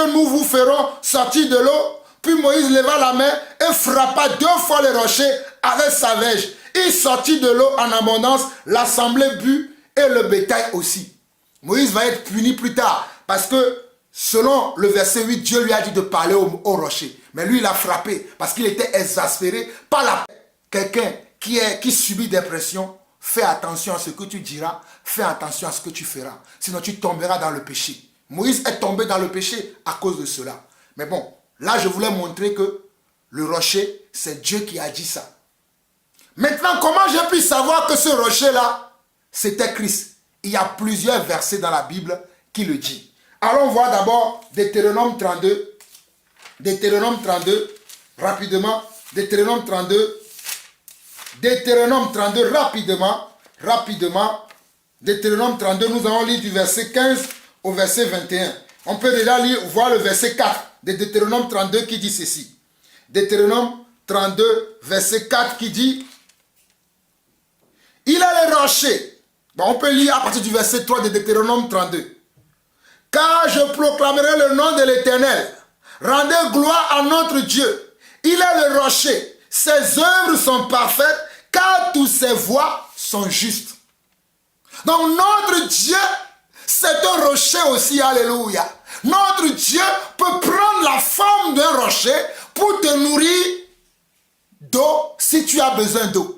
nous vous ferons sortir de l'eau? Puis Moïse leva la main et frappa 2 fois le rocher avec sa verge. Il sortit de l'eau en abondance, l'assemblée but et le bétail aussi. Moïse va être puni plus tard parce que selon le verset 8, Dieu lui a dit de parler au rocher. Mais lui, il a frappé parce qu'il était exaspéré par la... Quelqu'un qui subit des pressions, fais attention à ce que tu diras, fais attention à ce que tu feras. Sinon tu tomberas dans le péché. Moïse est tombé dans le péché à cause de cela. Mais bon, là je voulais montrer que le rocher, c'est Dieu qui a dit ça. Maintenant, comment j'ai pu savoir que ce rocher-là, c'était Christ? Il y a plusieurs versets dans la Bible qui le disent. Allons voir d'abord Deutéronome 32. Deutéronome 32, rapidement. Deutéronome 32. Deutéronome 32, rapidement. Deutéronome 32, nous allons lire du verset 15 au verset 21. On peut déjà voir le verset 4 de Deutéronome 32 qui dit ceci. Deutéronome 32, verset 4 qui dit: il est le rocher. Bon, on peut lire à partir du verset 3 de Deutéronome 32. Car je proclamerai le nom de l'Éternel. Rendez gloire à notre Dieu. Il est le rocher. Ses œuvres sont parfaites, car toutes ses voies sont justes. Donc notre Dieu, c'est un rocher aussi, alléluia. Notre Dieu peut prendre la forme d'un rocher pour te nourrir d'eau si tu as besoin d'eau.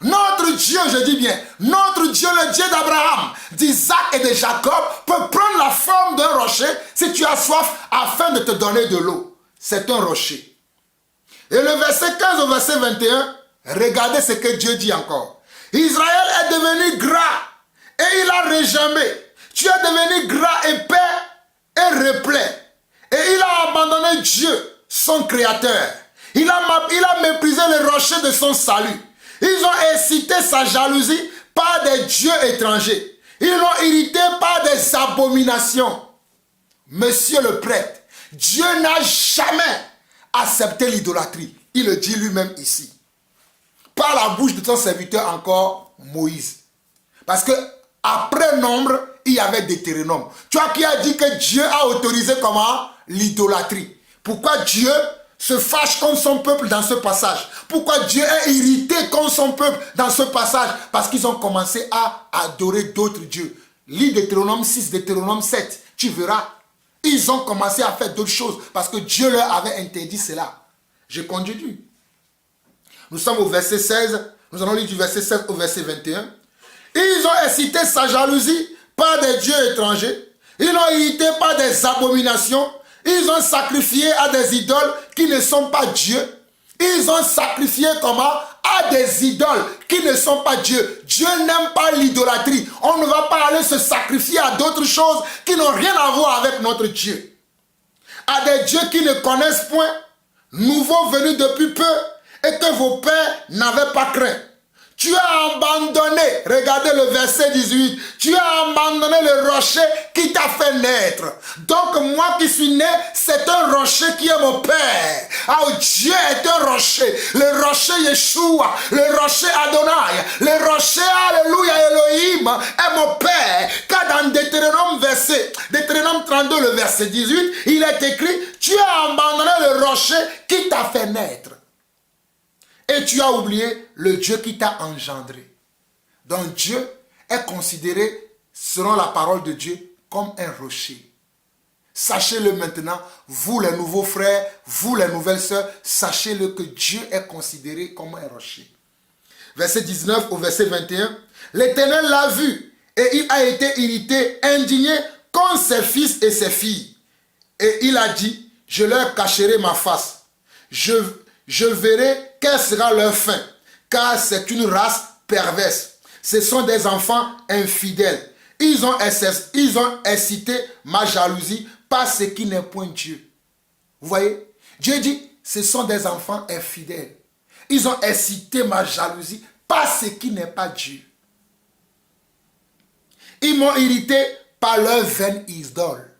Notre Dieu, je dis bien, notre Dieu, le Dieu d'Abraham, d'Isaac et de Jacob, peut prendre la forme d'un rocher si tu as soif afin de te donner de l'eau. C'est un rocher. Et le verset 15 au verset 21, regardez ce que Dieu dit encore. Israël est devenu gras et il a réjamé. Tu es devenu gras, épais et replet. Et il a abandonné Dieu, son créateur. Il a méprisé le rocher de son salut. Ils ont excité sa jalousie par des dieux étrangers. Ils l'ont irrité par des abominations. Monsieur le prêtre, Dieu n'a jamais accepté l'idolâtrie. Il le dit lui-même ici. Par la bouche de son serviteur encore, Moïse. Parce que après Nombre, il y avait Deutéronome. Tu vois qui a dit que Dieu a autorisé comment? L'idolâtrie. Pourquoi Dieu se fâche contre son peuple dans ce passage? Pourquoi Dieu est irrité contre son peuple dans ce passage? Parce qu'ils ont commencé à adorer d'autres dieux. Lis Deutéronome 6, Deutéronome 7, tu verras. Ils ont commencé à faire d'autres choses parce que Dieu leur avait interdit cela. Je continue. Nous sommes au verset 16, nous allons lire du verset 16 au verset 21. Ils ont excité sa jalousie par des dieux étrangers. Ils l'ont irrité par des abominations. Ils ont sacrifié à des idoles qui ne sont pas Dieu. Ils ont sacrifié comment? À des idoles qui ne sont pas Dieu. Dieu n'aime pas l'idolâtrie. On ne va pas aller se sacrifier à d'autres choses qui n'ont rien à voir avec notre Dieu. À des dieux qui ne connaissent point, nouveaux venus depuis peu, et que vos pères n'avaient pas craint. Tu as abandonné, regardez le verset 18, tu as abandonné le rocher qui t'a fait naître. Donc moi qui suis né, c'est un rocher qui est mon père. Oh, Dieu est un rocher, le rocher Yeshua, le rocher Adonai, le rocher Alléluia Elohim est mon père. Car dans Deutéronome 32, le verset 18, il est écrit, tu as abandonné le rocher qui t'a fait naître. Et tu as oublié le Dieu qui t'a engendré. Donc Dieu est considéré, selon la parole de Dieu, comme un rocher. Sachez-le maintenant, vous les nouveaux frères, vous les nouvelles sœurs, sachez-le que Dieu est considéré comme un rocher. Verset 19 au verset 21. L'Éternel l'a vu et il a été irrité, indigné contre ses fils et ses filles. Et il a dit, je leur cacherai ma face. Je verrai quelle sera leur fin, car c'est une race perverse. Ce sont des enfants infidèles. Ils ont excité ma jalousie par ce qui n'est point Dieu. Vous voyez? Dieu dit, ce sont des enfants infidèles. Ils ont excité ma jalousie par ce qui n'est pas Dieu. Ils m'ont irrité par leur vaine idole.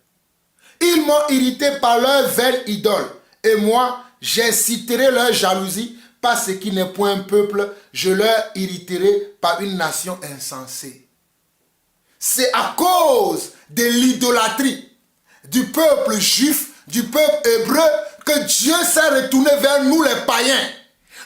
Ils m'ont irrité par leur vaine idole. Et moi, j'exciterai leur jalousie par ce qui n'est point un peuple, je leur irriterai par une nation insensée. C'est à cause de l'idolâtrie du peuple juif, du peuple hébreu, que Dieu s'est retourné vers nous les païens.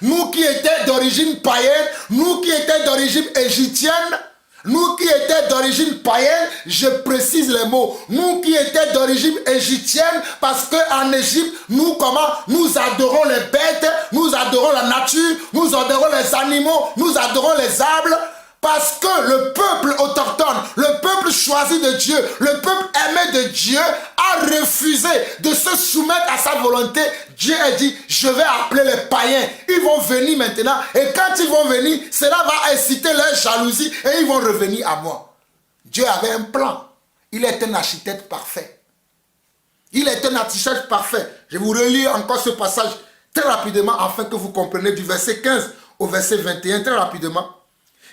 Nous qui étions d'origine païenne, nous qui étions d'origine égyptienne, nous qui étions d'origine païenne, je précise les mots, nous qui étions d'origine égyptienne, parce qu'en Égypte, nous adorons les bêtes, nous adorons la nature, nous adorons les animaux, nous adorons les arbres, parce que le peuple autochtone, le peuple choisi de Dieu, le peuple aimé de Dieu a refusé de se soumettre à sa volonté, Dieu a dit, je vais appeler les païens. Ils vont venir maintenant. Et quand ils vont venir, cela va inciter leur jalousie et ils vont revenir à moi. Dieu avait un plan. Il est un architecte parfait. Il est un architecte parfait. Je vous relis encore ce passage très rapidement afin que vous compreniez du verset 15 au verset 21 très rapidement.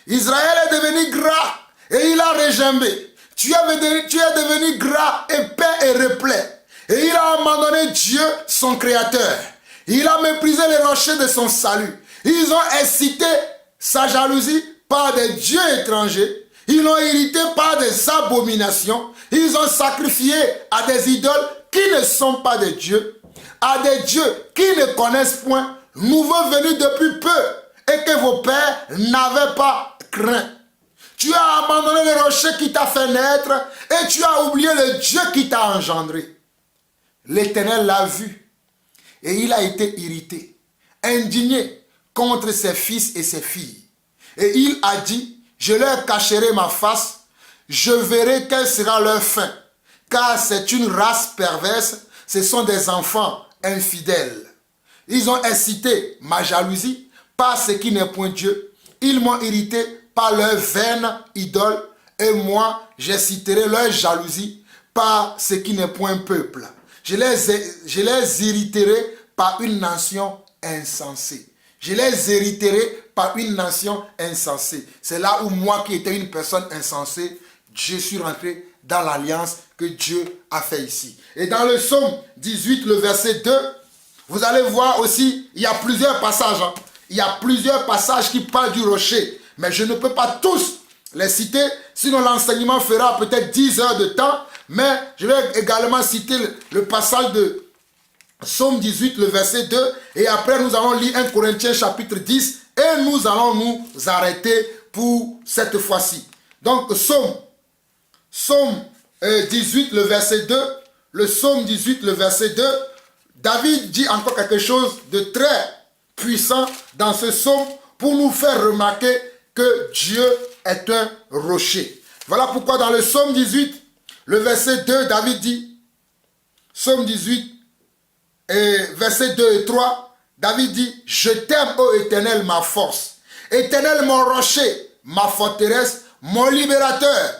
Israël est devenu gras et il a regimbé. Tu es devenu gras, épais et replet. Et il a abandonné Dieu, son créateur. Il a méprisé les rochers de son salut. Ils ont excité sa jalousie par des dieux étrangers. Ils l'ont irrité par des abominations. Ils ont sacrifié à des idoles qui ne sont pas des dieux, à des dieux qui ne connaissent point, nouveaux venus depuis peu, et que vos pères n'avaient pas craint. Tu as abandonné le rocher qui t'a fait naître, et tu as oublié le Dieu qui t'a engendré. L'Éternel l'a vu, et il a été irrité, indigné contre ses fils et ses filles. Et il a dit, je leur cacherai ma face, je verrai quelle sera leur fin. Car c'est une race perverse, ce sont des enfants infidèles. Ils ont excité ma jalousie par ce qui n'est point Dieu. Ils m'ont irrité par leur vaine idole, et moi j'exciterai leur jalousie par ce qui n'est point peuple. Je les irriterai par une nation insensée. Je les hériterai par une nation insensée. C'est là où moi qui étais une personne insensée, je suis rentré dans l'alliance que Dieu a fait ici. Et dans le psaume 18, le verset 2, vous allez voir aussi, il y a plusieurs passages. Il y a plusieurs passages qui parlent du rocher. Mais je ne peux pas tous les citer, sinon l'enseignement fera peut-être 10 heures de temps. Mais je vais également citer le passage de Psaume 18, le verset 2. Et après, nous allons lire 1 Corinthiens chapitre 10. Et nous allons nous arrêter pour cette fois-ci. Donc, Psaume 18, le verset 2. Le Psaume 18, le verset 2. David dit encore quelque chose de très puissant dans ce psaume pour nous faire remarquer que Dieu est un rocher. Voilà pourquoi dans le Psaume 18, le verset 2, David dit, Psaume 18, verset 2 et 3, David dit, je t'aime, ô Éternel, ma force. Éternel, mon rocher, ma forteresse, mon libérateur,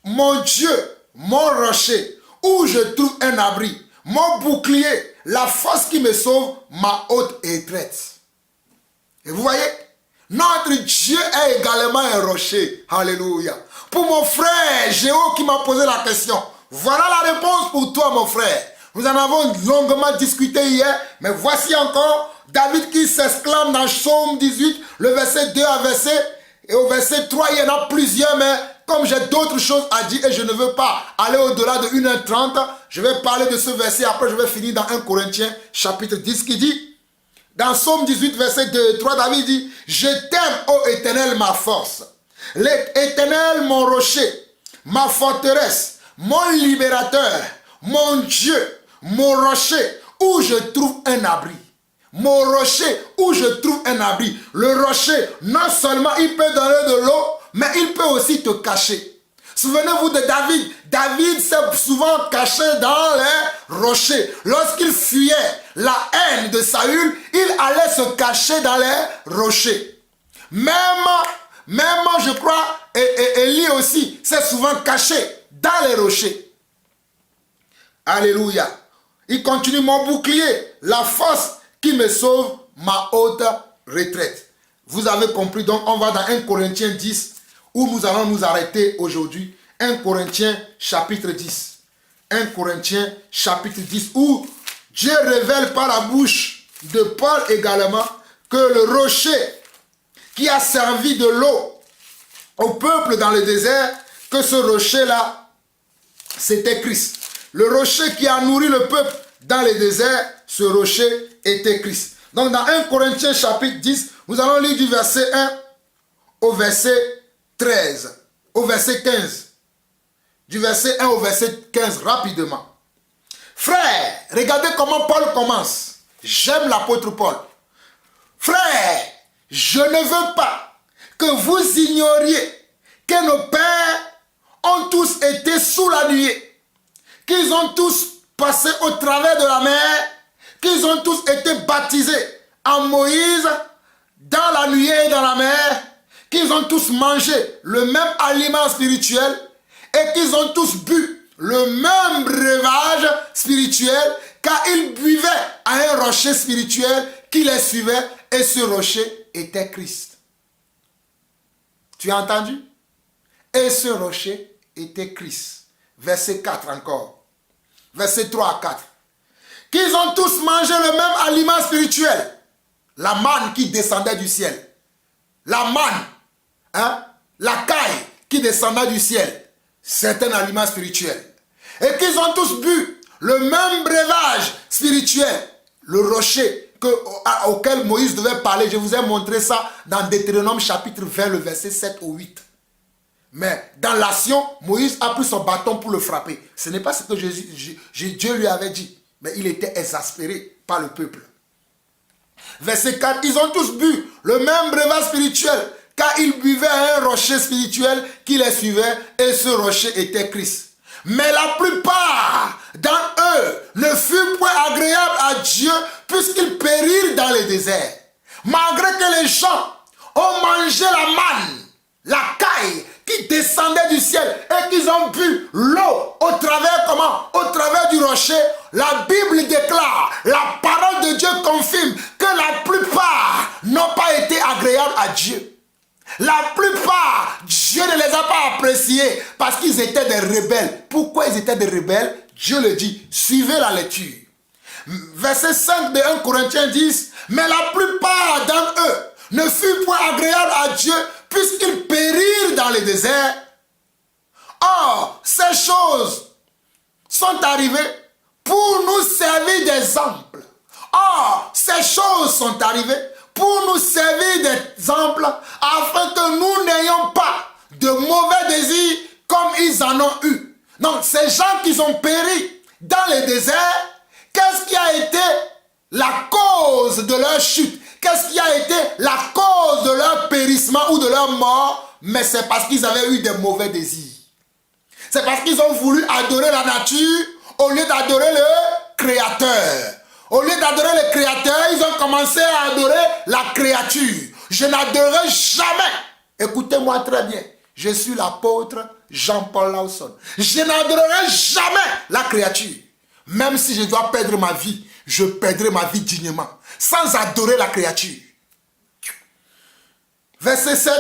mon Dieu, mon rocher, où je trouve un abri, mon bouclier, la force qui me sauve, ma haute retraite. Et vous voyez, notre Dieu est également un rocher. Alléluia. Pour mon frère Géo qui m'a posé la question, voilà la réponse pour toi, mon frère. Nous en avons longuement discuté hier, mais voici encore David qui s'exclame dans Psaume 18, le verset 2 à verset, et au verset 3, il y en a plusieurs, mais comme j'ai d'autres choses à dire et je ne veux pas aller au-delà de 1h30, je vais parler de ce verset, après je vais finir dans 1 Corinthiens chapitre 10 qui dit, dans Psaume 18, verset 2 et 3, David dit, je t'aime, ô Éternel, ma force. L'Éternel, mon rocher, ma forteresse, mon libérateur, mon Dieu, mon rocher, où je trouve un abri. Mon rocher, où je trouve un abri. Le rocher, non seulement il peut donner de l'eau, mais il peut aussi te cacher. Souvenez-vous de David. David s'est souvent caché dans les rochers. Lorsqu'il fuyait la haine de Saül, il allait se cacher dans les rochers. Même je crois, Élie aussi s'est souvent caché dans les rochers. Alléluia. Il continue, mon bouclier, la force qui me sauve, ma haute retraite. Vous avez compris, donc on va dans 1 Corinthiens 10, où nous allons nous arrêter aujourd'hui. 1 Corinthiens chapitre 10. 1 Corinthiens chapitre 10, où Dieu révèle par la bouche de Paul également que le rocher qui a servi de l'eau au peuple dans le désert, que ce rocher-là, c'était Christ. Le rocher qui a nourri le peuple dans le désert, ce rocher était Christ. Donc dans 1 Corinthiens chapitre 10, nous allons lire du verset 1 au verset 13, au verset 15. Du verset 1 au verset 15, rapidement. Frère, regardez comment Paul commence. J'aime l'apôtre Paul. Frère, je ne veux pas que vous ignoriez que nos pères ont tous été sous la nuée qu'ils ont tous passé au travers de la mer, qu'ils ont tous été baptisés en Moïse, dans la nuée et dans la mer, qu'ils ont tous mangé le même aliment spirituel et qu'ils ont tous bu le même breuvage spirituel, car ils buvaient à un rocher spirituel qui les suivait et ce rocher était Christ. Tu as entendu? Et ce rocher était Christ. Verset 4 encore. Verset 3 à 4. Qu'ils ont tous mangé le même aliment spirituel. La manne qui descendait du ciel. La manne, hein? La caille qui descendait du ciel. C'est un aliment spirituel. Et qu'ils ont tous bu le même breuvage spirituel. Le rocher auquel Moïse devait parler. Je vous ai montré ça dans Deutéronome chapitre 20, le verset 7 au 8. Mais dans l'action, Moïse a pris son bâton pour le frapper. Ce n'est pas ce que Dieu lui avait dit. Mais il était exaspéré par le peuple. Verset 4, ils ont tous bu le même breuvage spirituel, car ils buvaient à un rocher spirituel qui les suivait, et ce rocher était Christ. Mais la plupart d'entre eux ne furent point agréables à Dieu, puisqu'ils périrent dans le désert. Malgré que les gens ont mangé la manne, la caille qui descendait du ciel, et qu'ils ont bu l'eau au travers comment? Au travers du rocher. La Bible déclare, la parole de Dieu confirme que la plupart n'ont pas été agréables à Dieu. La plupart, Dieu ne les a pas appréciés parce qu'ils étaient des rebelles. Pourquoi ils étaient des rebelles? Dieu le dit. Suivez la lecture. Verset 5 de 1 Corinthiens 10. Mais la plupart d'entre eux ne furent point agréables à Dieu puisqu'ils périrent dans le désert. Or, ces choses sont arrivées pour nous servir d'exemple. Or, ces choses sont arrivées pour nous servir d'exemple afin que nous n'ayons pas de mauvais désirs comme ils en ont eu. Donc, ces gens qui ont péri dans le désert, qu'est-ce qui a été la cause de leur chute? Qu'est-ce qui a été la cause de leur périssement ou de leur mort? Mais c'est parce qu'ils avaient eu des mauvais désirs. C'est parce qu'ils ont voulu adorer la nature au lieu d'adorer le Créateur. Au lieu d'adorer le Créateur, ils ont commencé à adorer la créature. Je n'adorerai jamais. Écoutez-moi très bien. Je suis l'apôtre Jean-Paul Lawson. Je n'adorerai jamais la créature. Même si je dois perdre ma vie, je perdrai ma vie dignement. Sans adorer la créature. Verset 7.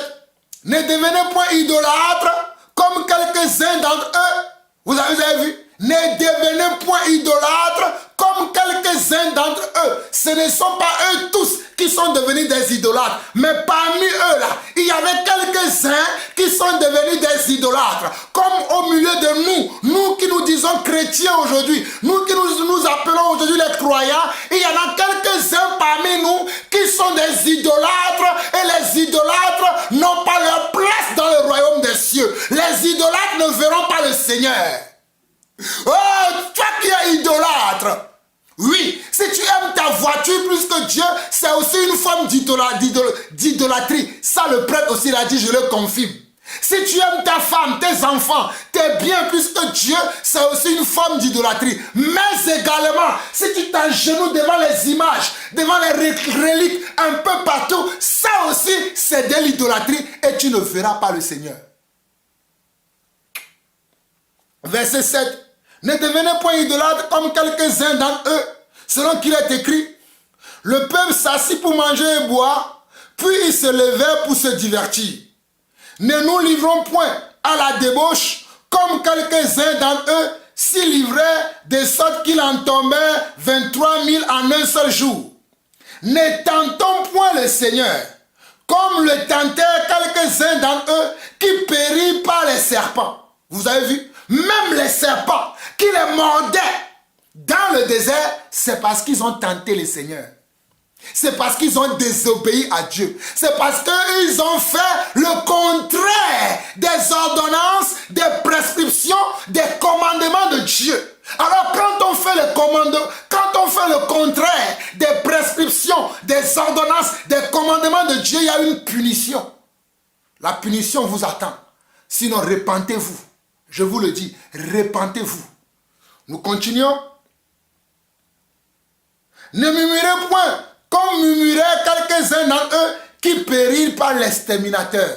Ne devenez point idolâtres comme quelques-uns d'entre eux. Vous avez vu? Ne devenez point idolâtres comme quelques-uns d'entre eux. Ce ne sont pas eux tous qui sont devenus des idolâtres. Mais parmi eux là, il y avait quelques-uns qui sont devenus des idolâtres. Comme au milieu de nous, nous qui nous disons chrétiens aujourd'hui, nous qui nous appelons aujourd'hui les croyants, il y en a quelques-uns parmi nous qui sont des idolâtres. Et les idolâtres n'ont pas leur place dans le royaume des cieux. Les idolâtres ne verront pas le Seigneur. Oh, toi qui es idolâtre. Oui, si tu aimes ta voiture plus que Dieu, c'est aussi une forme d'idolâtrie. Ça, le prêtre aussi l'a dit, je le confirme. Si tu aimes ta femme, tes enfants, tes biens plus que Dieu, c'est aussi une forme d'idolâtrie. Mais également, si tu t'agenouilles devant les images, devant les reliques un peu partout, ça aussi, c'est de l'idolâtrie et tu ne verras pas le Seigneur. Verset 7. Ne devenez point idolâtres comme quelques-uns d'entre eux, selon qu'il est écrit. Le peuple s'assit pour manger et boire, puis ils se levèrent pour se divertir. Ne nous livrons point à la débauche, comme quelques-uns d'entre eux s'y livraient, de sorte qu'il en tombait 23 000 en un seul jour. Ne tentons point le Seigneur, comme le tentèrent quelques-uns d'entre eux qui périrent par les serpents. Vous avez vu? Même les serpents qui les mordaient dans le désert, c'est parce qu'ils ont tenté le Seigneur. C'est parce qu'ils ont désobéi à Dieu. C'est parce qu'ils ont fait le contraire des ordonnances, des prescriptions, des commandements de Dieu. Alors quand on fait le contraire des prescriptions, des ordonnances, des commandements de Dieu, il y a une punition. La punition vous attend. Sinon, repentez-vous. Je vous le dis, repentez-vous. Nous continuons. Ne murmurez point, comme murmuraient quelques-uns d'entre eux qui périrent par l'exterminateur.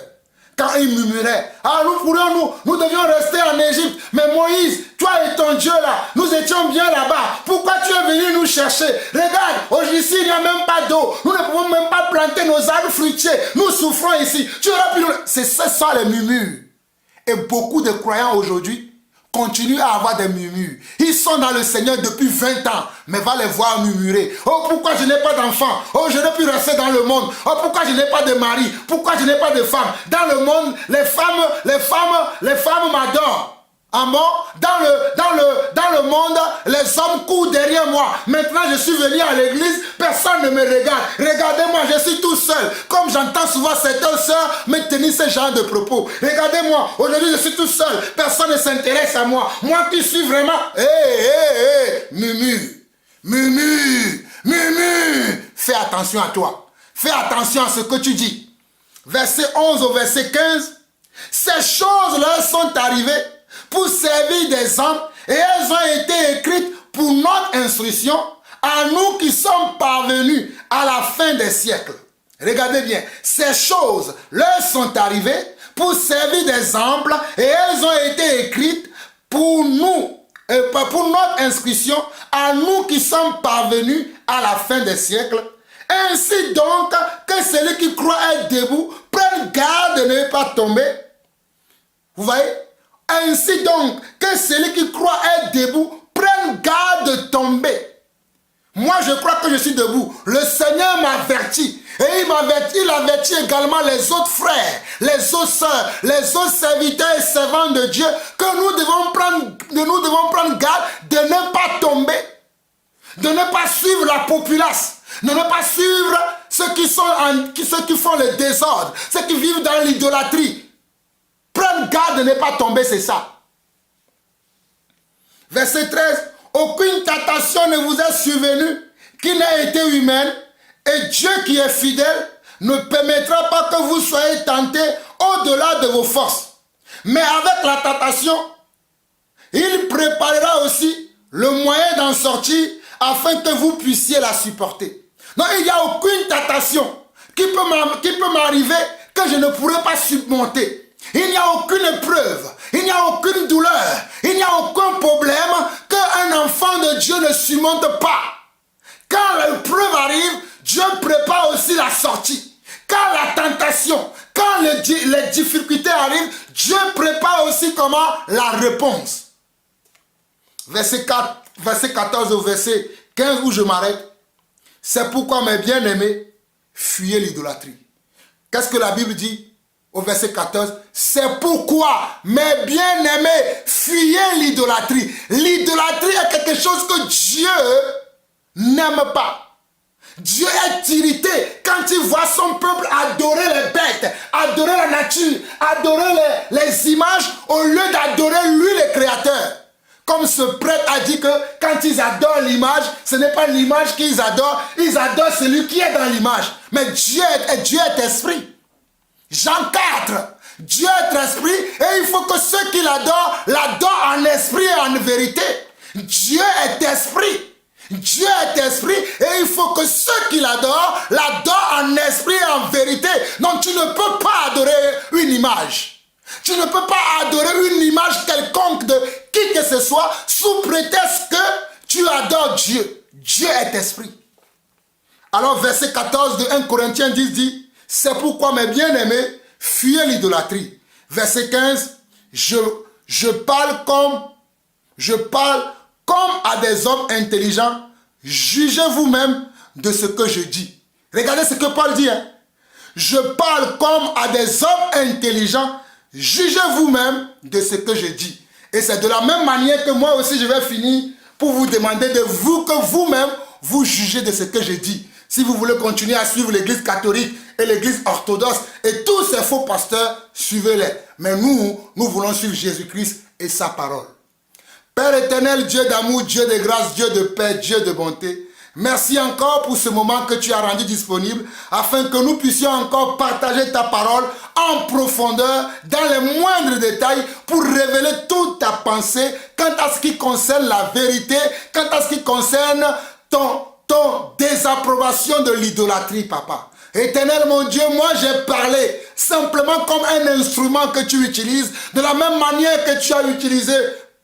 Quand ils murmuraient, ah nous devions rester en Égypte, mais Moïse, toi et ton Dieu là, nous étions bien là-bas. Pourquoi tu es venu nous chercher? Regarde, aujourd'hui il n'y a même pas d'eau. Nous ne pouvons même pas planter nos arbres fruitiers. Nous souffrons ici. Tu aurais pu nous... C'est ça les murmures. Et beaucoup de croyants aujourd'hui continuent à avoir des murmures. Ils sont dans le Seigneur depuis 20 ans, mais va les voir murmurer. Oh, pourquoi je n'ai pas d'enfant? Oh, je ne peux rester dans le monde. Oh, pourquoi je n'ai pas de mari? Pourquoi je n'ai pas de femme? Dans le monde, les femmes m'adorent. Amen. Dans le monde, les hommes courent derrière moi. Maintenant, je suis venu à l'église, personne ne me regarde. Regardez-moi, je suis tout seul. Comme j'entends souvent certaines sœurs me tenir ce genre de propos. Regardez-moi, aujourd'hui je suis tout seul. Personne ne s'intéresse à moi. Moi qui suis vraiment... Murmure, murmure, murmure. Fais attention à toi. Fais attention à ce que tu dis. Verset 11 au verset 15. Ces choses-là sont arrivées pour servir des hommes, et elles ont été écrites pour notre instruction, à nous qui sommes parvenus à la fin des siècles. Regardez bien, ces choses leur sont arrivées pour servir d'exemple, et elles ont été écrites pour nous, pour notre instruction, à nous qui sommes parvenus à la fin des siècles. Ainsi donc, que celui qui croit être debout prenne garde de ne pas tomber. Vous voyez? Ainsi donc, que celui qui croit être debout prenne garde de tomber. Moi, je crois que je suis debout. Le Seigneur m'avertit. Et il avertit également les autres frères, les autres sœurs, les autres serviteurs et servants de Dieu que nous devons prendre garde de ne pas tomber, de ne pas suivre la populace, de ne pas suivre ceux qui font le désordre, ceux qui vivent dans l'idolâtrie. Prendre garde de ne pas tomber, c'est ça. Verset 13. Aucune tentation ne vous est survenue qui n'ait été humaine, et Dieu qui est fidèle ne permettra pas que vous soyez tentés au-delà de vos forces. Mais avec la tentation, il préparera aussi le moyen d'en sortir afin que vous puissiez la supporter. Donc il n'y a aucune tentation qui peut m'arriver que je ne pourrai pas surmonter. Il n'y a aucune épreuve, il n'y a aucune douleur, il n'y a aucun problème qu'un enfant de Dieu ne surmonte pas. Quand l'épreuve arrive, Dieu prépare aussi la sortie. Quand la tentation, quand les difficultés arrivent, Dieu prépare aussi comment la réponse. Verset 14 au verset 15 où je m'arrête. C'est pourquoi mes bien-aimés, fuyez l'idolâtrie. Qu'est-ce que la Bible dit? Au verset 14, c'est pourquoi, mes bien-aimés, fuyez l'idolâtrie. L'idolâtrie est quelque chose que Dieu n'aime pas. Dieu est irrité quand il voit son peuple adorer les bêtes, adorer la nature, adorer les images au lieu d'adorer lui le Créateur. Comme ce prêtre a dit que quand ils adorent l'image, ce n'est pas l'image qu'ils adorent, ils adorent celui qui est dans l'image. Mais Dieu est esprit. Jean 4, Dieu est esprit et il faut que ceux qui l'adorent en esprit et en vérité. Dieu est esprit. Dieu est esprit et il faut que ceux qui l'adorent en esprit et en vérité. Donc tu ne peux pas adorer une image. Tu ne peux pas adorer une image quelconque de qui que ce soit sous prétexte que tu adores Dieu. Dieu est esprit. Alors verset 14 de 1 Corinthiens 10 dit, c'est pourquoi mes bien-aimés, fuyez l'idolâtrie. Verset 15, je parle comme à des hommes intelligents. Jugez vous-même de ce que je dis. Regardez ce que Paul dit. Hein? Je parle comme à des hommes intelligents. Jugez vous-même de ce que je dis. Et c'est de la même manière que moi aussi je vais finir pour vous demander de vous que vous-même vous jugez de ce que je dis. Si vous voulez continuer à suivre l'église catholique et l'église orthodoxe et tous ces faux pasteurs, suivez-les. Mais nous voulons suivre Jésus-Christ et sa parole. Père éternel, Dieu d'amour, Dieu de grâce, Dieu de paix, Dieu de bonté, merci encore pour ce moment que tu as rendu disponible afin que nous puissions encore partager ta parole en profondeur, dans les moindres détails, pour révéler tout toute ta pensée quant à ce qui concerne la vérité, quant à ce qui concerne ton désapprobation de l'idolâtrie, papa. Éternel mon Dieu, moi j'ai parlé simplement comme un instrument que tu utilises, de la même manière que tu as utilisé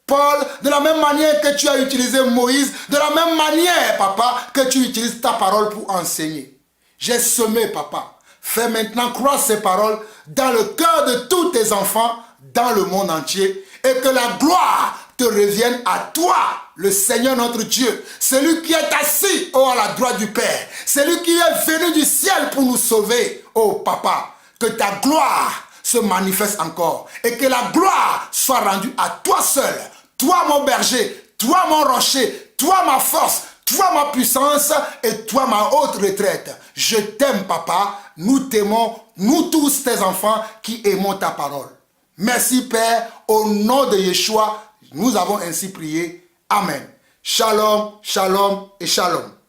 Paul, de la même manière que tu as utilisé Moïse, de la même manière, papa, que tu utilises ta parole pour enseigner. J'ai semé, papa. Fais maintenant croire ces paroles dans le cœur de tous tes enfants, dans le monde entier, et que la gloire te revienne à toi, le Seigneur notre Dieu, celui qui est assis à la droite du Père, celui qui est venu du ciel pour nous sauver. Oh papa, que ta gloire se manifeste encore et que la gloire soit rendue à toi seul, toi mon berger, toi mon rocher, toi ma force, toi ma puissance et toi ma haute retraite. Je t'aime papa, nous t'aimons, nous tous tes enfants qui aimons ta parole. Merci Père, au nom de Yeshua, nous avons ainsi prié. Amen. Shalom, shalom et shalom.